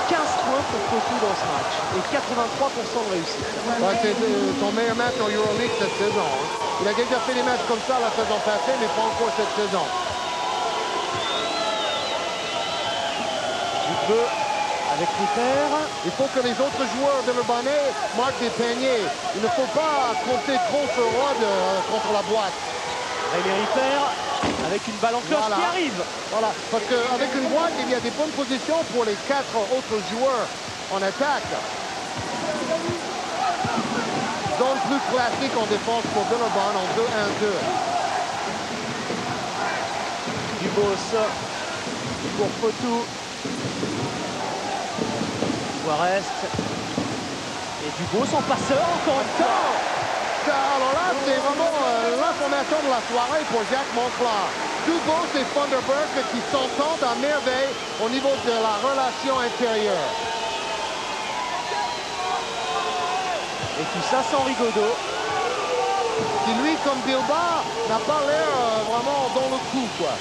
Speaker 1: 15 points pour Fotu dans ce match et 83% de réussite.
Speaker 2: Ouais, c'est son meilleur match en Euroleague cette saison. Hein. Il a déjà fait des matchs comme ça la saison passée, mais pas encore cette saison.
Speaker 1: Duclos avec Ripper.
Speaker 2: Il faut que les autres joueurs de Villeurbanne marquent des paniers. Il ne faut pas compter trop sur Rod contre la boîte.
Speaker 1: Rémi Ripper avec une balle en cloche qui arrive.
Speaker 2: Voilà, parce qu'avec une boîte, il y a des bonnes positions pour les 4 autres joueurs en attaque. Zone plus classique en défense pour Villeurbanne en 2-1-2.
Speaker 1: Dubos pour Fotu. Reste. Et Dubos en passeur encore une fois.
Speaker 2: Alors là, c'est vraiment l'information de la soirée pour Jacques Monclar. Dubos et Funderburk qui s'entendent à merveille au niveau de la relation intérieure.
Speaker 1: Et tout ça sans Rigaudot.
Speaker 2: Qui lui, comme Bilbao, n'a pas l'air vraiment dans le coup, quoi.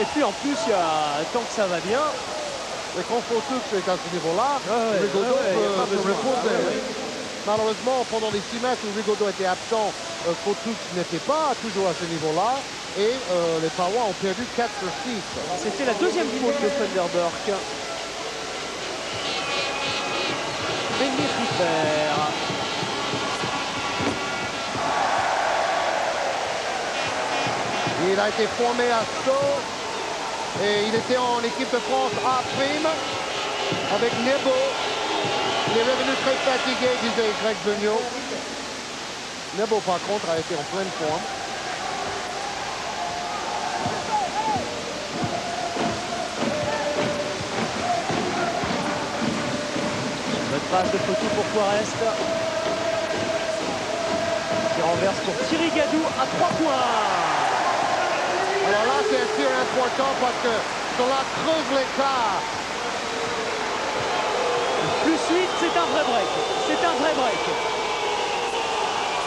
Speaker 1: Et puis en plus, tant que ça va bien,
Speaker 2: mais quand Fotu est à ce niveau-là, Rigaudot peut répondre. Malheureusement, pendant les 6 matchs où Rigaudot était absent, Fotu n'était pas toujours à ce niveau-là. Et les Parois ont perdu 4 sur 6.
Speaker 1: C'était la deuxième faute de Funderburk. Rémi Ripper.
Speaker 2: Il a été formé à Sceaux et il était en équipe de France A' avec Nebo. Il est revenu très fatigué, disait Greg Beugnot. Nebo, par contre, a été en pleine forme.
Speaker 1: Bonne passe de Fotu pour Forest. Qui renverse pour Thierry Gadou à 3 points.
Speaker 2: Alors là, c'est un tir important parce que cela creuse l'écart.
Speaker 1: Plus 8, c'est un vrai break. C'est un vrai break.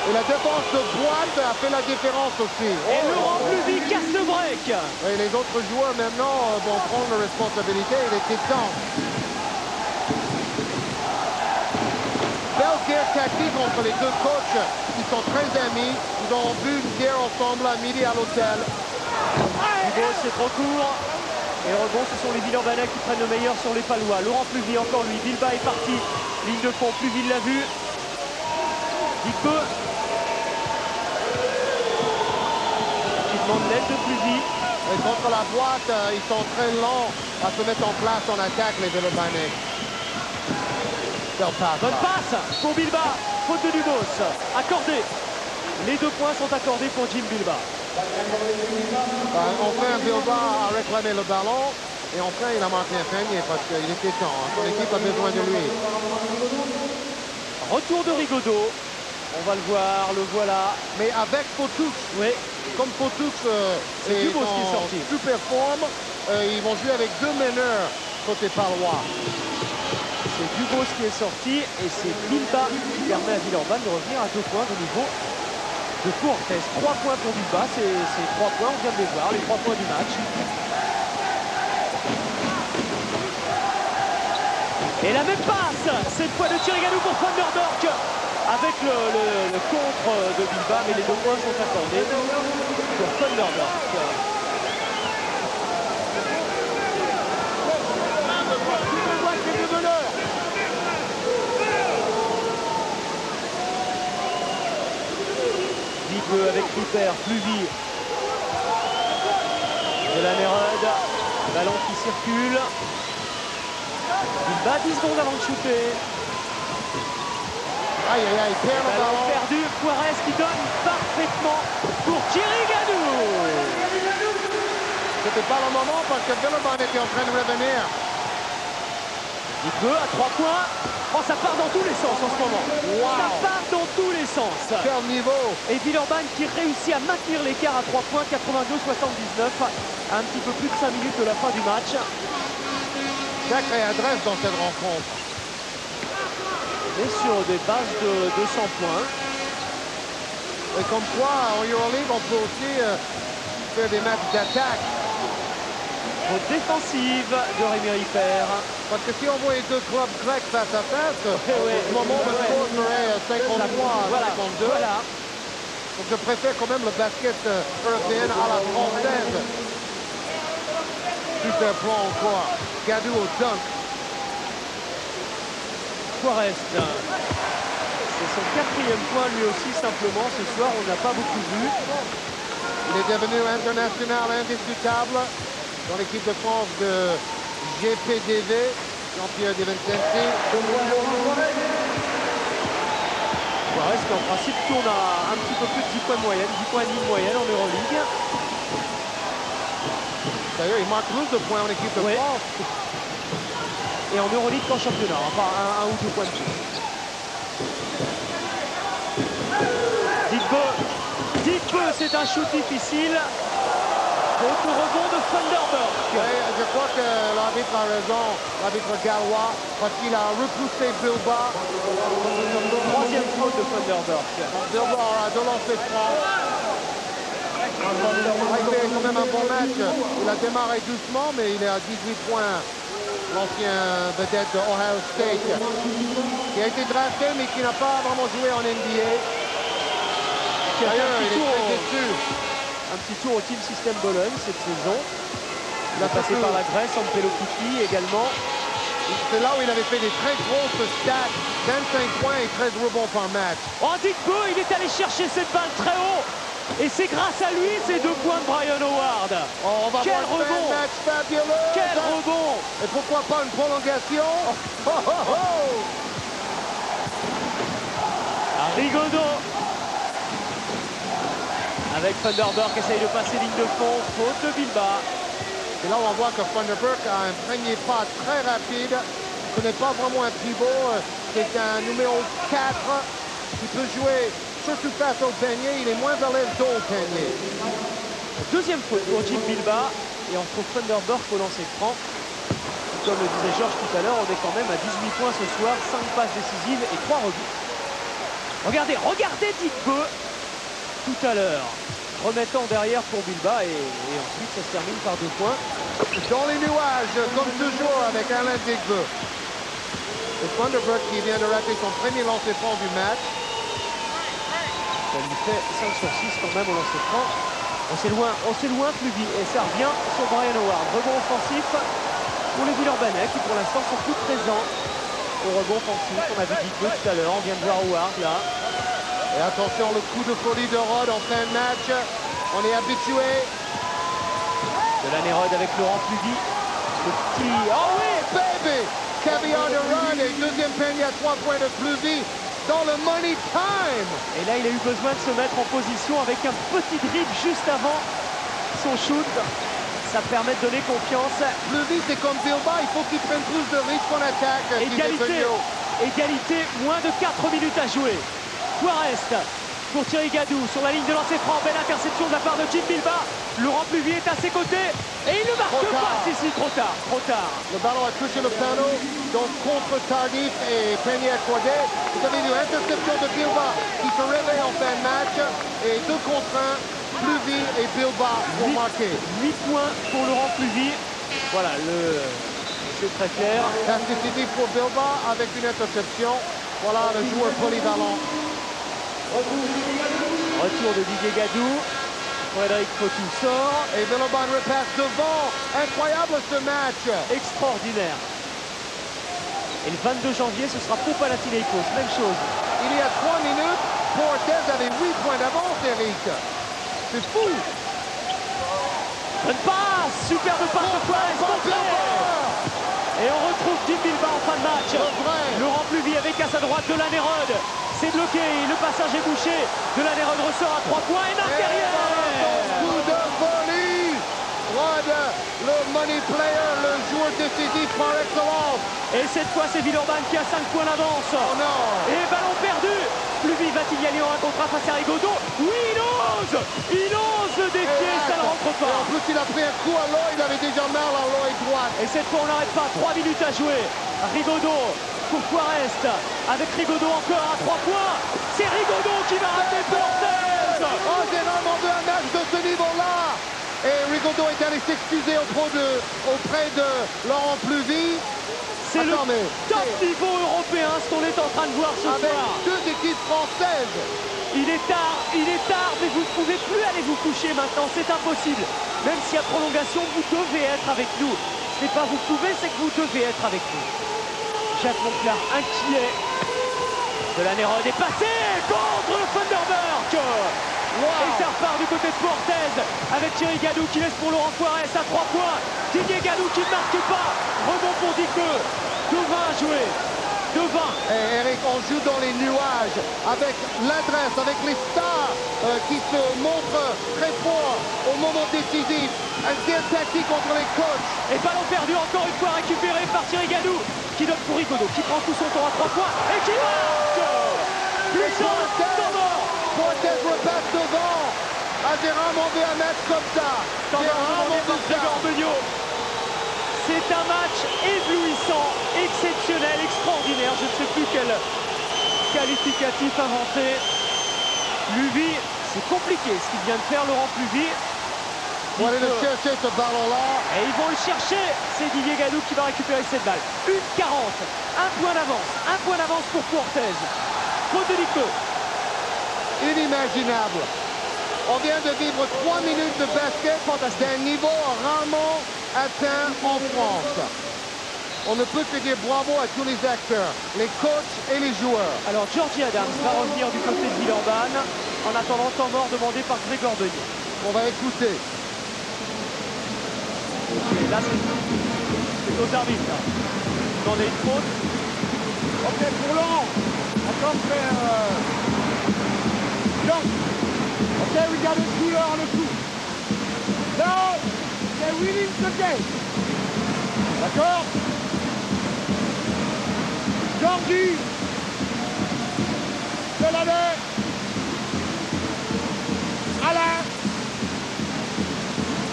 Speaker 2: Et la défense de Boîte a fait la différence aussi.
Speaker 1: Et Laurent Pluvy casse le break.
Speaker 2: Et les autres joueurs maintenant vont prendre la responsabilité. Il était temps. Belle guerre tactique entre les deux coachs qui sont très amis. Ils ont bu une bière ensemble à midi à l'hôtel.
Speaker 1: Dubos, c'est trop court. Et le rebond, ce sont les Villeurbanais qui prennent le meilleur sur les Palois. Laurent Pluvy, encore lui. Bilbao est parti. Ligne de fond, Pluvy l'a vu. Dicko. Qui demande l'aide de Pluvy.
Speaker 2: Et contre la boîte, ils sont très lents à se mettre en place en attaque, les Villeurbanais.
Speaker 1: Bonne passe pour Bilbao. Faute de Dubos. Accordé. Les 2 points sont accordés pour Jim Bilbao.
Speaker 2: Enfin, Bilbao a réclamé le ballon et enfin il a marqué un panier parce qu'il était temps. Son équipe a besoin de lui.
Speaker 1: Retour de Rigaudot. On va le voir, le voilà.
Speaker 2: Mais avec Fotu,
Speaker 1: oui.
Speaker 2: Comme Fotu
Speaker 1: est en
Speaker 2: super forme, ils vont jouer avec 2 meneurs côté Palois.
Speaker 1: C'est Dubos qui est sorti et c'est Bilbao qui permet à Villeurbanne de revenir à 2 points de nouveau de Fortes. 3 points pour Bilbao, c'est 3 points, on vient de les voir, les 3 points du match. Et la même passe, cette fois de Thierry Gadou pour Funderburk avec le contre de Bilbao, mais les 2 points sont accordés pour Funderburk. Avec Ripper, Pluvy, de la Mérode, ballon qui circule. Bilbao 10 secondes avant de shooter.
Speaker 2: Aïe aïe aïe, perd le ballon.
Speaker 1: Perdu, Juarez qui donne parfaitement pour Thierry Gadou.
Speaker 2: C'était pas le moment parce que Villeurbanne était en train de revenir.
Speaker 1: Il peut à 3 points. Oh, ça part dans tous les sens en ce moment. Wow. Ça part dans tous les sens.
Speaker 2: Quel niveau.
Speaker 1: Et Villeurbanne qui réussit à maintenir l'écart à 3 points, 82-79, à un petit peu plus de 5 minutes de la fin du match.
Speaker 2: Sacrée adresse dans cette rencontre.
Speaker 1: Et sur des bases de 200 points.
Speaker 2: Et comme quoi, en Euroleague, on peut aussi faire des matchs d'attaque.
Speaker 1: Faute défensive de Rémi Ripper.
Speaker 2: Parce que si on voit les deux clubs grecs face à face,
Speaker 1: ouais,
Speaker 2: au moment le score serait 53 à 52.
Speaker 1: Voilà.
Speaker 2: Donc je préfère quand même le basket européen à la française. Super plan encore. Gadou au dunk.
Speaker 1: Forest. C'est son 4e point lui aussi simplement ce soir, on n'a pas beaucoup vu.
Speaker 2: Il est devenu international indiscutable dans l'équipe de France de GPDV, Jean-Pierre De Vincenti.
Speaker 1: Forest en principe tourne à un petit peu plus de 10 points de moyenne, 10 points et demi de moyenne en Euroleague.
Speaker 2: D'ailleurs, il marque plus de points en équipe de France.
Speaker 1: Et en Euroleague qu'en championnat, enfin un ou deux points de plus. Dickbe, c'est un shoot difficile. Autre rebond de Vanderburg.
Speaker 2: Oui, je crois que l'arbitre a raison, l'arbitre gallois, parce qu'il a repoussé Bilbao.
Speaker 1: Troisième faute de Vanderburg.
Speaker 2: Bilbao a deux lancers francs. Il a fait quand même un bon match. Il a démarré doucement, mais il est à 18 points. L'ancien vedette de Ohio State, qui a été drafté, mais qui n'a pas vraiment joué en NBA. D'ailleurs, il est très déçu.
Speaker 1: Un petit tour au Team System Bologne cette saison. Il a passé par la Grèce, en Pelopiki également.
Speaker 2: C'est là où il avait fait des très grosses stats, 25 points et 13 rebonds par match.
Speaker 1: Oh, Dickbe, il est allé chercher cette balle très haut. Et c'est grâce à lui ces 2 points de Brian Howard.
Speaker 2: Oh, on va
Speaker 1: Quel
Speaker 2: voir
Speaker 1: rebond!
Speaker 2: un match fabuleux!
Speaker 1: Quel rebond!
Speaker 2: Et pourquoi pas une prolongation? Oh, oh, oh.
Speaker 1: Rigaudot. Avec Vanderburg qui essaye de passer ligne de fond. Faute de Bilbao.
Speaker 2: Et là, on voit que Vanderburg a un premier pas très rapide. Ce n'est pas vraiment un pivot. C'est un numéro 4 qui peut jouer surtout face au panier. Il est moins à l'aise dos au panier.
Speaker 1: Deuxième faute pour Jim Bilbao. Et on trouve Vanderburg au lancer franc. Comme le disait Georges tout à l'heure, on est quand même à 18 points ce soir. 5 passes décisives et 3 rebonds. Regardez Dickbe tout à l'heure. Remettant derrière pour Bilbao et ensuite ça se termine par 2 points.
Speaker 2: Dans les nuages, comme toujours avec Alain Dickbe. Et Vanderburg qui vient de rater son premier lancer franc du match.
Speaker 1: Ça lui fait 5 sur 6 quand même au lancer franc. On s'éloigne plus vite et ça revient sur Brian Howard. Rebond offensif pour les Villeurbanais qui pour l'instant sont plus présents au rebond offensif. On a vu Dickbe tout à l'heure, on vient de voir Howard là.
Speaker 2: Et attention, le coup de folie de Rod en fin de match. On est habitué.
Speaker 1: Delaney-Rod avec Laurent Pluvy. Le petit...
Speaker 2: Oh oui, baby! Caviar de Rod et deuxième panier à 3 points de Pluvy dans le money time.
Speaker 1: Et là, il a eu besoin de se mettre en position avec un petit dribble juste avant son shoot. Ça permet de donner confiance.
Speaker 2: Pluvy, c'est comme Bilbao, il faut qu'il prenne plus de risques en attaque.
Speaker 1: Égalité, moins de 4 minutes à jouer. Forest pour Thierry Gadou sur la ligne de lancer franc. Belle interception de la part de Jim Bilbao. Laurent Pluvy est à ses côtés et il ne marque pas. Si, trop tard.
Speaker 2: Le ballon a touché le panneau, donc contre tardif et panier accordé. Vous avez vu interception de Bilbao qui se réveille en fin de match et 2 contre 1. Pluvy et Bilbao vont marquer.
Speaker 1: 8 points pour Laurent Pluvy. Voilà, c'est très clair.
Speaker 2: Passe décisive pour Bilbao avec une interception. Voilà le joueur polyvalent.
Speaker 1: Retour de Didier Gadou. Frédéric Fautou sort.
Speaker 2: Et Villeurbanne repasse devant. Incroyable ce match.
Speaker 1: Extraordinaire. Et le 22 janvier, ce sera pour Panathinaikos. Même chose.
Speaker 2: Il y a 3 minutes, Portes avait 8 points d'avance, Eric. C'est fou.
Speaker 1: Bonne passe. Superbe passe de Forest. Et on retrouve Jim Bilbao en fin de match. Laurent Pluvy avec à sa droite Delaney-Rod. C'est bloqué, le passage est bouché. Delaney-Rod ressort à 3 points et marque derrière.
Speaker 2: Coup de folie. Rod, le money player, le joueur décisif par excellence.
Speaker 1: Et cette fois, c'est Villeurbanne qui a 5 points d'avance.
Speaker 2: Oh non.
Speaker 1: Et ballon perdu. Pluvy va-t-il y aller en un contre un face à Rigaudot? Oui, il ose. Il ose le défier, ça ne rentre pas.
Speaker 2: Et en plus, il a pris un coup à l'œil, il avait déjà mal à l'œil droite.
Speaker 1: Et cette fois, on n'arrête pas. 3 minutes à jouer. Rigaudot pour Forest. Avec Rigaudot encore à 3 points. C'est Rigaudot qui va rater Portes.
Speaker 2: Oh, j'ai vraiment vu un match de ce niveau-là. Et Rigaudot est allé s'excuser auprès de Laurent Pluvy.
Speaker 1: C'est le top niveau européen, ce qu'on est en train de voir ce
Speaker 2: avec
Speaker 1: soir.
Speaker 2: Deux équipes françaises.
Speaker 1: Il est tard, mais vous ne pouvez plus aller vous coucher maintenant, c'est impossible. Même s'il y a prolongation, vous devez être avec nous. Ce n'est pas vous pouvez, c'est que vous devez être avec nous. Jacques Monclar, inquiet. Delaney est passé contre le Thunderbird. Et ça repart du côté de Portez avec Thierry Gadou qui laisse pour Laurent Poirès à 3 points. Didier Gadou qui ne marque pas. Rebond pour Dickeux. 2-20 à jouer. 2-20.
Speaker 2: Et Eric, on joue dans les nuages avec l'adresse, avec les stars qui se montrent très forts au moment décisif. Un tir tactique contre les coachs.
Speaker 1: Et ballon perdu encore une fois récupéré par Thierry Gadou qui donne pour Rigaudot qui prend tout son temps à 3 points et qui marque. Puissant,
Speaker 2: Portez repasse devant. Ah, j'ai rarement vu un match comme ça. J'ai rarement vu ça.
Speaker 1: C'est un match éblouissant, exceptionnel, extraordinaire. Je ne sais plus quel qualificatif inventer. Pluvy, c'est compliqué ce qu'il vient de faire, Laurent Pluvy.
Speaker 2: Ils vont aller le chercher ce ballon-là.
Speaker 1: Et ils vont le chercher. C'est Didier Gadou qui va récupérer cette balle. 1,40. Un point d'avance pour Portez. Faute de Dickeux.
Speaker 2: Inimaginable. On vient de vivre 3 minutes de basket d'un niveau rarement atteint en France. On ne peut que dire bravo à tous les acteurs, les coachs et les joueurs.
Speaker 1: Alors Georgie Adams va revenir du côté de Villeurbanne en attendant temps mort demandé par Grégor Beunier.
Speaker 2: On va écouter.
Speaker 1: Et là c'est aux arbitres. Là. Demandez une faute.
Speaker 3: Ok pour Laurent. Attends frère. Okay, we got a shooter on the coup. Now, they're winning the game. D'accord? Georgie. Delaney. Alain.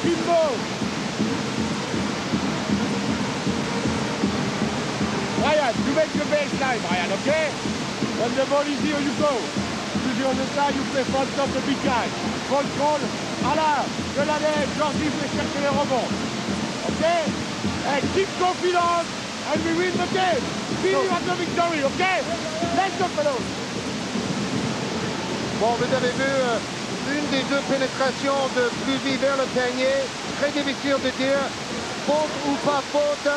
Speaker 3: Kimbo. Ryan, you make the baseline, Ryan, okay? When the ball is here, you go. On the side, you play front of the big guy. Control, Alain, Delaney, Georgie, vous chercher les rebonds. OK? And keep confidence, and we win the game. Finish at the victory, OK? Let's go, fellows.
Speaker 2: Bon, vous avez vu une des deux pénétrations de Pluvy vers le panier. Très difficile de dire faute ou pas faute.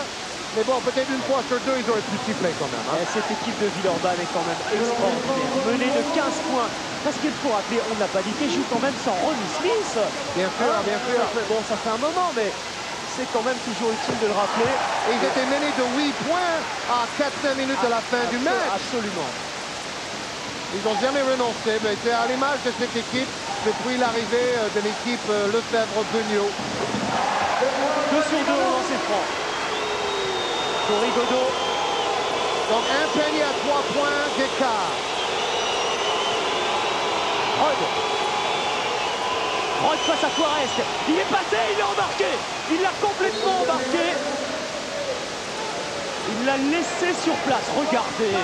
Speaker 2: Mais bon, peut-être une fois sur deux, ils auraient pu siffler quand même. Hein.
Speaker 1: Cette équipe de Villeurbanne est quand même extraordinaire. Menée de 15 points. Parce qu'il faut rappeler, on ne l'a pas dit, qu'ils jouent quand même sans Ronnie Smith.
Speaker 2: Bien sûr, bien sûr.
Speaker 1: Bon, ça fait un moment, mais c'est quand même toujours utile de le rappeler.
Speaker 2: Et ils étaient menés de 8 points à 4-5 minutes de la fin du match.
Speaker 1: Absolument.
Speaker 2: Ils n'ont jamais renoncé. Mais c'est à l'image de cette équipe depuis l'arrivée de l'équipe Lefebvre-Beugnot.
Speaker 1: 2 sur 2 au lancer franc. Pour Rigaudot.
Speaker 2: Donc un panier à 3 points d'écart.
Speaker 1: Rod face à Poirès. Il est passé, il l'a embarqué. Il l'a complètement embarqué. Il l'a laissé sur place. Regardez.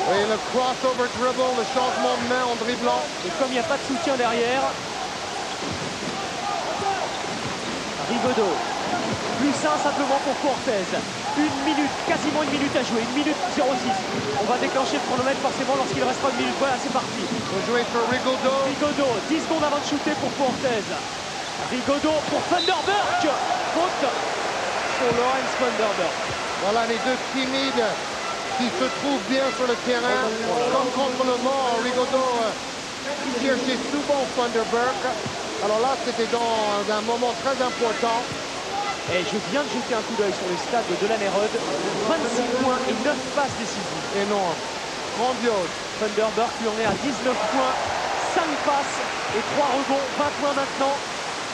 Speaker 2: Oui, le crossover dribble, le changement de main en dribblant.
Speaker 1: Et comme il n'y a pas de soutien derrière. Rigaudot. Plus 1 simplement pour Portez. 1 minute, quasiment 1 minute à jouer. 1 minute 06. On va déclencher le chronomètre forcément lorsqu'il restera 1 minute. Voilà, c'est parti.
Speaker 2: On jouer sur Rigaudot.
Speaker 1: Rigaudot, 10 secondes avant de shooter pour Portez. Rigaudot pour Thunderbird. Faute sur Lawrence Thunderbird.
Speaker 2: Voilà les deux timides qui se trouvent bien sur le terrain. Comme contre le vent, Rigaudot cherchait souvent Thunderbird. Alors là, c'était dans un moment très important.
Speaker 1: Et je viens de jeter un coup d'œil sur le stade de Delaney. 26 points et 9 passes décisives.
Speaker 2: Énorme. Grandiose.
Speaker 1: Thunderbird qui en est à 19 points, 5 passes et 3 rebonds. 20 points maintenant.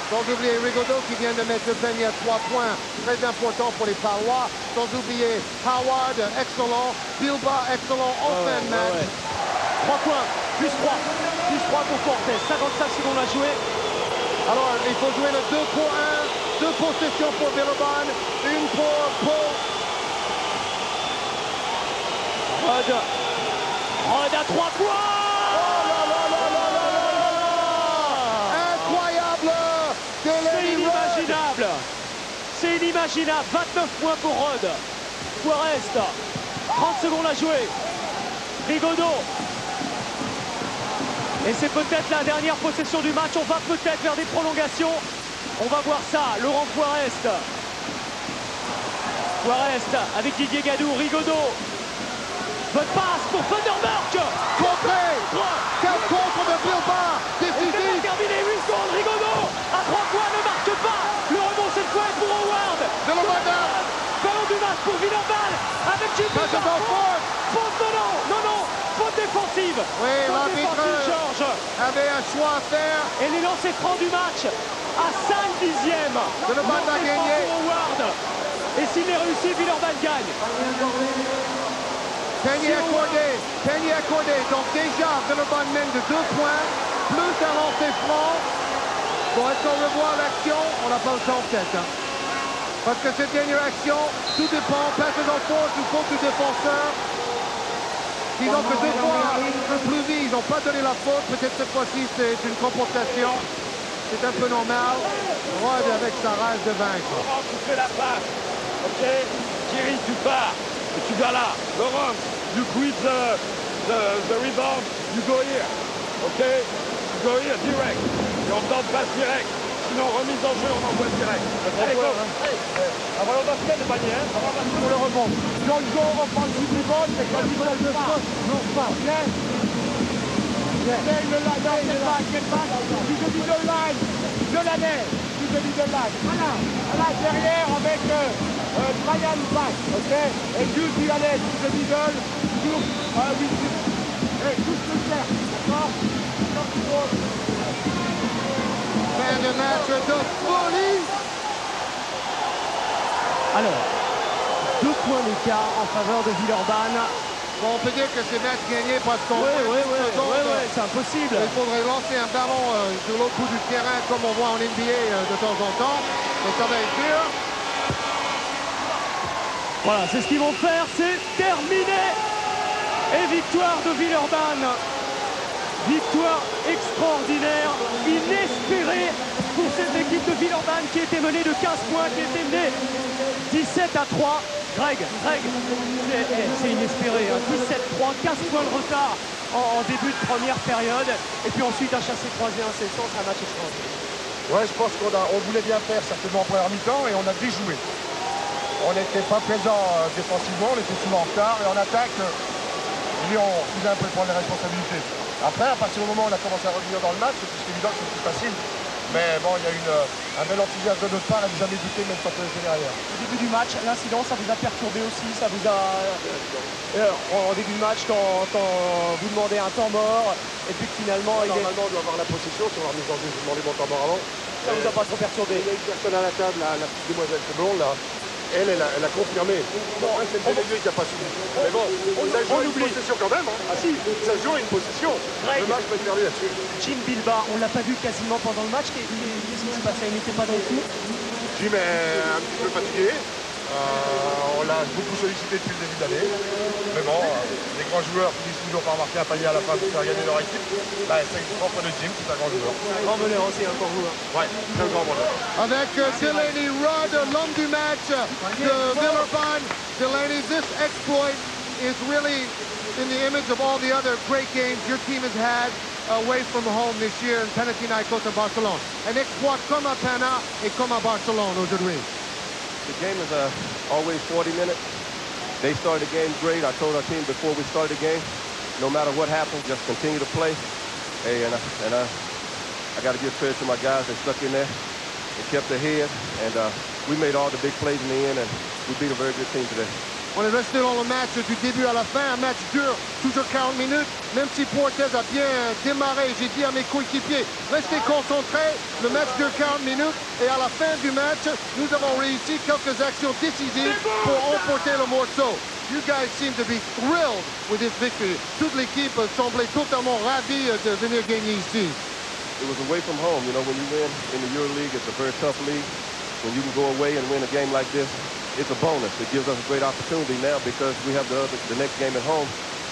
Speaker 2: Sans oublier Rigaudot qui vient de mettre le panier à 3 points. Très important pour les Palois. Sans oublier Howard, excellent. Bilba, excellent en fin de match.
Speaker 1: 3 points, plus 3. Plus 3 pour Portez. 55 secondes à jouer.
Speaker 2: Alors, il faut jouer le 2 pour 1. 2 possessions pour Villeurbanne, 1 pour Pau.
Speaker 1: Rod à 3 points.
Speaker 2: Oh là là là là là là là. Incroyable.
Speaker 1: inimaginable. 29 points pour Rod. Forest, 30 secondes à jouer. Rigaudot. Et c'est peut-être la dernière possession du match. On va peut-être vers des prolongations. On va voir ça. Laurent Forest. Forest avec Didier Gadou. Rigaudot. Bonne passe pour Vanderberg.
Speaker 2: Contré. Quel contre de Bilbao.
Speaker 1: Et c'est
Speaker 2: Décisif.
Speaker 1: terminé. 8 secondes. Rigaudot à 3 points ne marque pas. Le rebond cette fois est pour Howard.
Speaker 2: De la Bada.
Speaker 1: Ballon du match pour Villeurbanne avec Jimmy.
Speaker 2: Ça, c'est en faute.
Speaker 1: Faute, non, faute défensive.
Speaker 2: Oui,
Speaker 1: Faute
Speaker 2: l'arbitre
Speaker 1: défensive, Georges.
Speaker 2: avait un choix à faire.
Speaker 1: Et les lancers francs du match à 5 dixièmes.
Speaker 2: De la Bada a
Speaker 1: Lancers
Speaker 2: gagné.
Speaker 1: francs pour Howard. Et s'il est réussi, Villeurbanne gagne.
Speaker 2: Peigné accordé. Donc déjà, Villeurbanne mène de 2 points, plus un lancer franc. Bon, est-ce qu'on revoit l'action? On n'a pas le temps peut-être. Hein. Parce que cette dernière action, tout dépend. Passes en force ou faute du défenseur. Disons que 2 fois plus vite, ils n'ont pas donné la faute. Peut-être cette fois-ci, c'est une compensation. C'est un peu normal. Rod avec sa rage de vaincre.
Speaker 4: Laurent, tu fais la passe. OK? Thierry, tu pars. Et tu vas là. Laurent, you quit the rebound. You go here. OK? You go here direct. Et on tente passe direct. Sinon, remise en jeu, on envoie direct. Allez, go. Un ballon basket de panier, hein?
Speaker 3: Pour le rebond. Don't go offensive rebound, mais quand il ne passe, non pas. Stay the line, get back, to the middle line, de l'année, to the middle line. Voilà, derrière avec Brian Bass, ok? Et Jules dit allez, to the middle, Jules, et tout le faire, d'accord?
Speaker 2: Fin de match de folie.
Speaker 1: Alors, 2 points d'écart en faveur de Villeurbanne.
Speaker 2: Bon, on peut dire que c'est match gagné parce qu'on
Speaker 1: Oui, c'est impossible.
Speaker 2: il faudrait lancer un ballon sur l'autre bout du terrain comme on voit en NBA de temps en temps. Mais ça va être dur.
Speaker 1: Voilà, c'est ce qu'ils vont faire, c'est terminé. Et victoire de Villeurbanne. Victoire extraordinaire, inespérée pour cette équipe de Villeurbanne qui était menée de 15 points, qui était menée 17-3. Greg, c'est inespéré, hein. 17-3, 15 points de retard en début de première période. Et puis ensuite un chassé croisé incessant, c'est un match extraordinaire.
Speaker 3: Ouais, je pense qu'on voulait bien faire certainement en première mi-temps et on a déjoué. On n'était pas présent défensivement, on était souvent en retard et en attaque, Lyon faisait un peu prendre les responsabilités. Après, à partir du moment où on a commencé à revenir dans le match, c'est évident que c'est plus facile. Mais bon, il y a eu un bel enthousiasme de notre part, elle n'a jamais douté, même quand on était derrière.
Speaker 1: Au début du match, l'incident, ça vous a perturbé aussi, ça vous a... en début de match, quand vous demandez un temps mort, et puis que finalement...
Speaker 3: Normalement, on doit avoir la possession sur la remise en jeu. J'ai demandé mon temps mort avant.
Speaker 1: Ça vous a pas trop perturbé?
Speaker 3: Il y a une personne à la table, la petite demoiselle blonde, là. Elle a confirmé. Bon, c'est le délégué qui n'a pas suivi. Mais bon, ça joue une possession quand même. Hein. Ah si, ça joue une possession.
Speaker 1: Greg.
Speaker 3: Le match peut être perdu là-dessus.
Speaker 1: Jim Bilbao, on l'a pas vu quasiment pendant le match. Qu'est-ce qui se passait? Il n'était pas dans le coup.
Speaker 3: Jim est un petit peu fatigué. On l'a beaucoup sollicité depuis le début de l'année. Mais bon, les grands joueurs finissent toujours par marquer un panier à la fin pour faire gagner leur équipe. Bah, c'est le propre de Jim, c'est un grand joueur.
Speaker 1: Un grand meneur aussi, un grand joueur.
Speaker 3: Ouais, très grand meneur.
Speaker 2: Avec Delaney Rod, l'homme du match de Villeurbanne. Delaney, this exploit is really in the image of all the other great games your team has had away from home this year in Panathinaikos and Barcelone. Un exploit comme à Pana et comme à Barcelone aujourd'hui.
Speaker 6: The game is always 40 minutes. They started the game great. I told our team before we started the game, no matter what happens, just continue to play. Hey, and I got to give credit to my guys. They stuck in there and kept their head. And we made all the big plays in the end, and we beat a very good team today.
Speaker 2: On est resté dans le match du début à la fin, un match dur, toujours 40 minutes, même si Portez a bien démarré. J'ai dit à mes coéquipiers, restez concentrés, le match dure 40 minutes et à la fin du match, nous avons réussi quelques actions décisives pour emporter le morceau. You guys seem to be thrilled with this victory. Toute l'équipe semblait totalement ravie de venir gagner ici.
Speaker 6: It was away from home. You know, when you win in the EuroLeague, it's a very tough league. When you can go away and win a game like this, it's a bonus. It gives us a great opportunity now because we have the next game at home,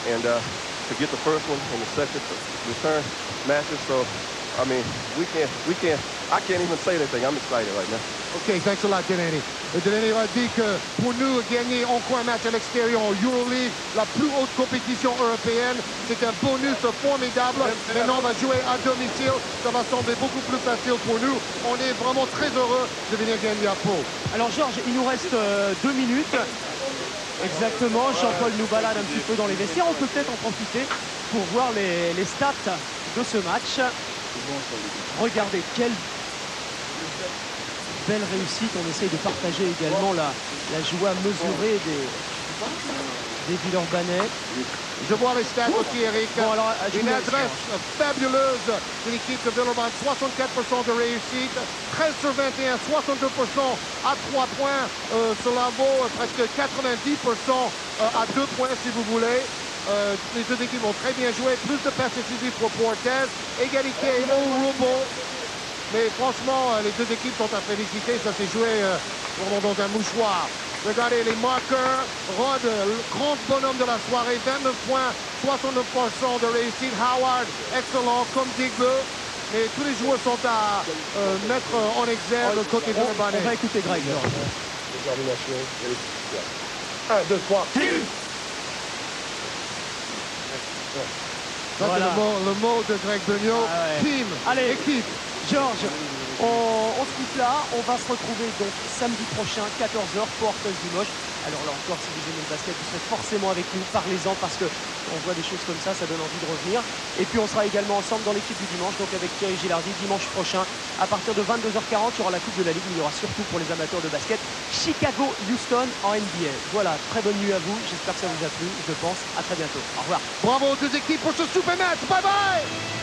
Speaker 6: and to get the first one and the second return matches. So I mean, I can't even say anything. I'm excited right now.
Speaker 2: OK, thanks a lot, Delaney. Delaney a dit que pour nous, gagner encore un match à l'extérieur en Euroleague, la plus haute compétition européenne, c'est un bonus formidable. Maintenant, on va jouer à domicile. Ça va sembler beaucoup plus facile pour nous. On est vraiment très heureux de venir gagner à Pau.
Speaker 1: Alors Georges, il nous reste 2 minutes. Exactement, Jean-Paul nous balade un petit peu dans les vestiaires. On peut peut-être en profiter pour voir les stats de ce match. Regardez, quelle belle réussite. On essaye de partager également la joie mesurée des Villeurbanais.
Speaker 2: Je vois les stats aussi, Eric.
Speaker 1: Bon, alors,
Speaker 2: une adresse fabuleuse de l'équipe de Villeurbanne. 64% de réussite, 13 sur 21, 62% à 3 points. Cela vaut presque 90% à 2 points, si vous voulez. Les deux équipes ont très bien joué. Plus de passes décisives pour Portes. Égalité au rouleau. Mais franchement, les deux équipes sont à féliciter. Ça s'est joué vraiment dans un mouchoir. Regardez les marqueurs. Rod, le grand bonhomme de la soirée, 29 points, 69% de réussite. Howard, excellent, comme Digbeu. Et tous les joueurs sont à mettre en exergue côté de Villeurbanne.
Speaker 1: On va écouter Greg.
Speaker 4: Détermination. 1, 2, 3.
Speaker 2: Ça,
Speaker 1: Voilà.
Speaker 2: c'est le mot de Greg Beugnot.
Speaker 1: Ah ouais.
Speaker 2: Team,
Speaker 1: Allez,
Speaker 2: équipe.
Speaker 1: Georges, on se quitte là. On va se retrouver donc samedi prochain, 14h, Portes Limoges. Alors là encore, si vous aimez le basket, vous serez forcément avec nous. Parlez-en parce qu'on voit des choses comme ça donne envie de revenir. Et puis on sera également ensemble dans l'équipe du dimanche, donc avec Thierry Gilardi, dimanche prochain. À partir de 22h40, il y aura la Coupe de la Ligue, mais il y aura surtout pour les amateurs de basket, Chicago-Houston en NBA. Voilà, très bonne nuit à vous. J'espère que ça vous a plu. Je pense. À très bientôt. Au revoir.
Speaker 2: Bravo aux deux équipes pour ce super match. Bye bye.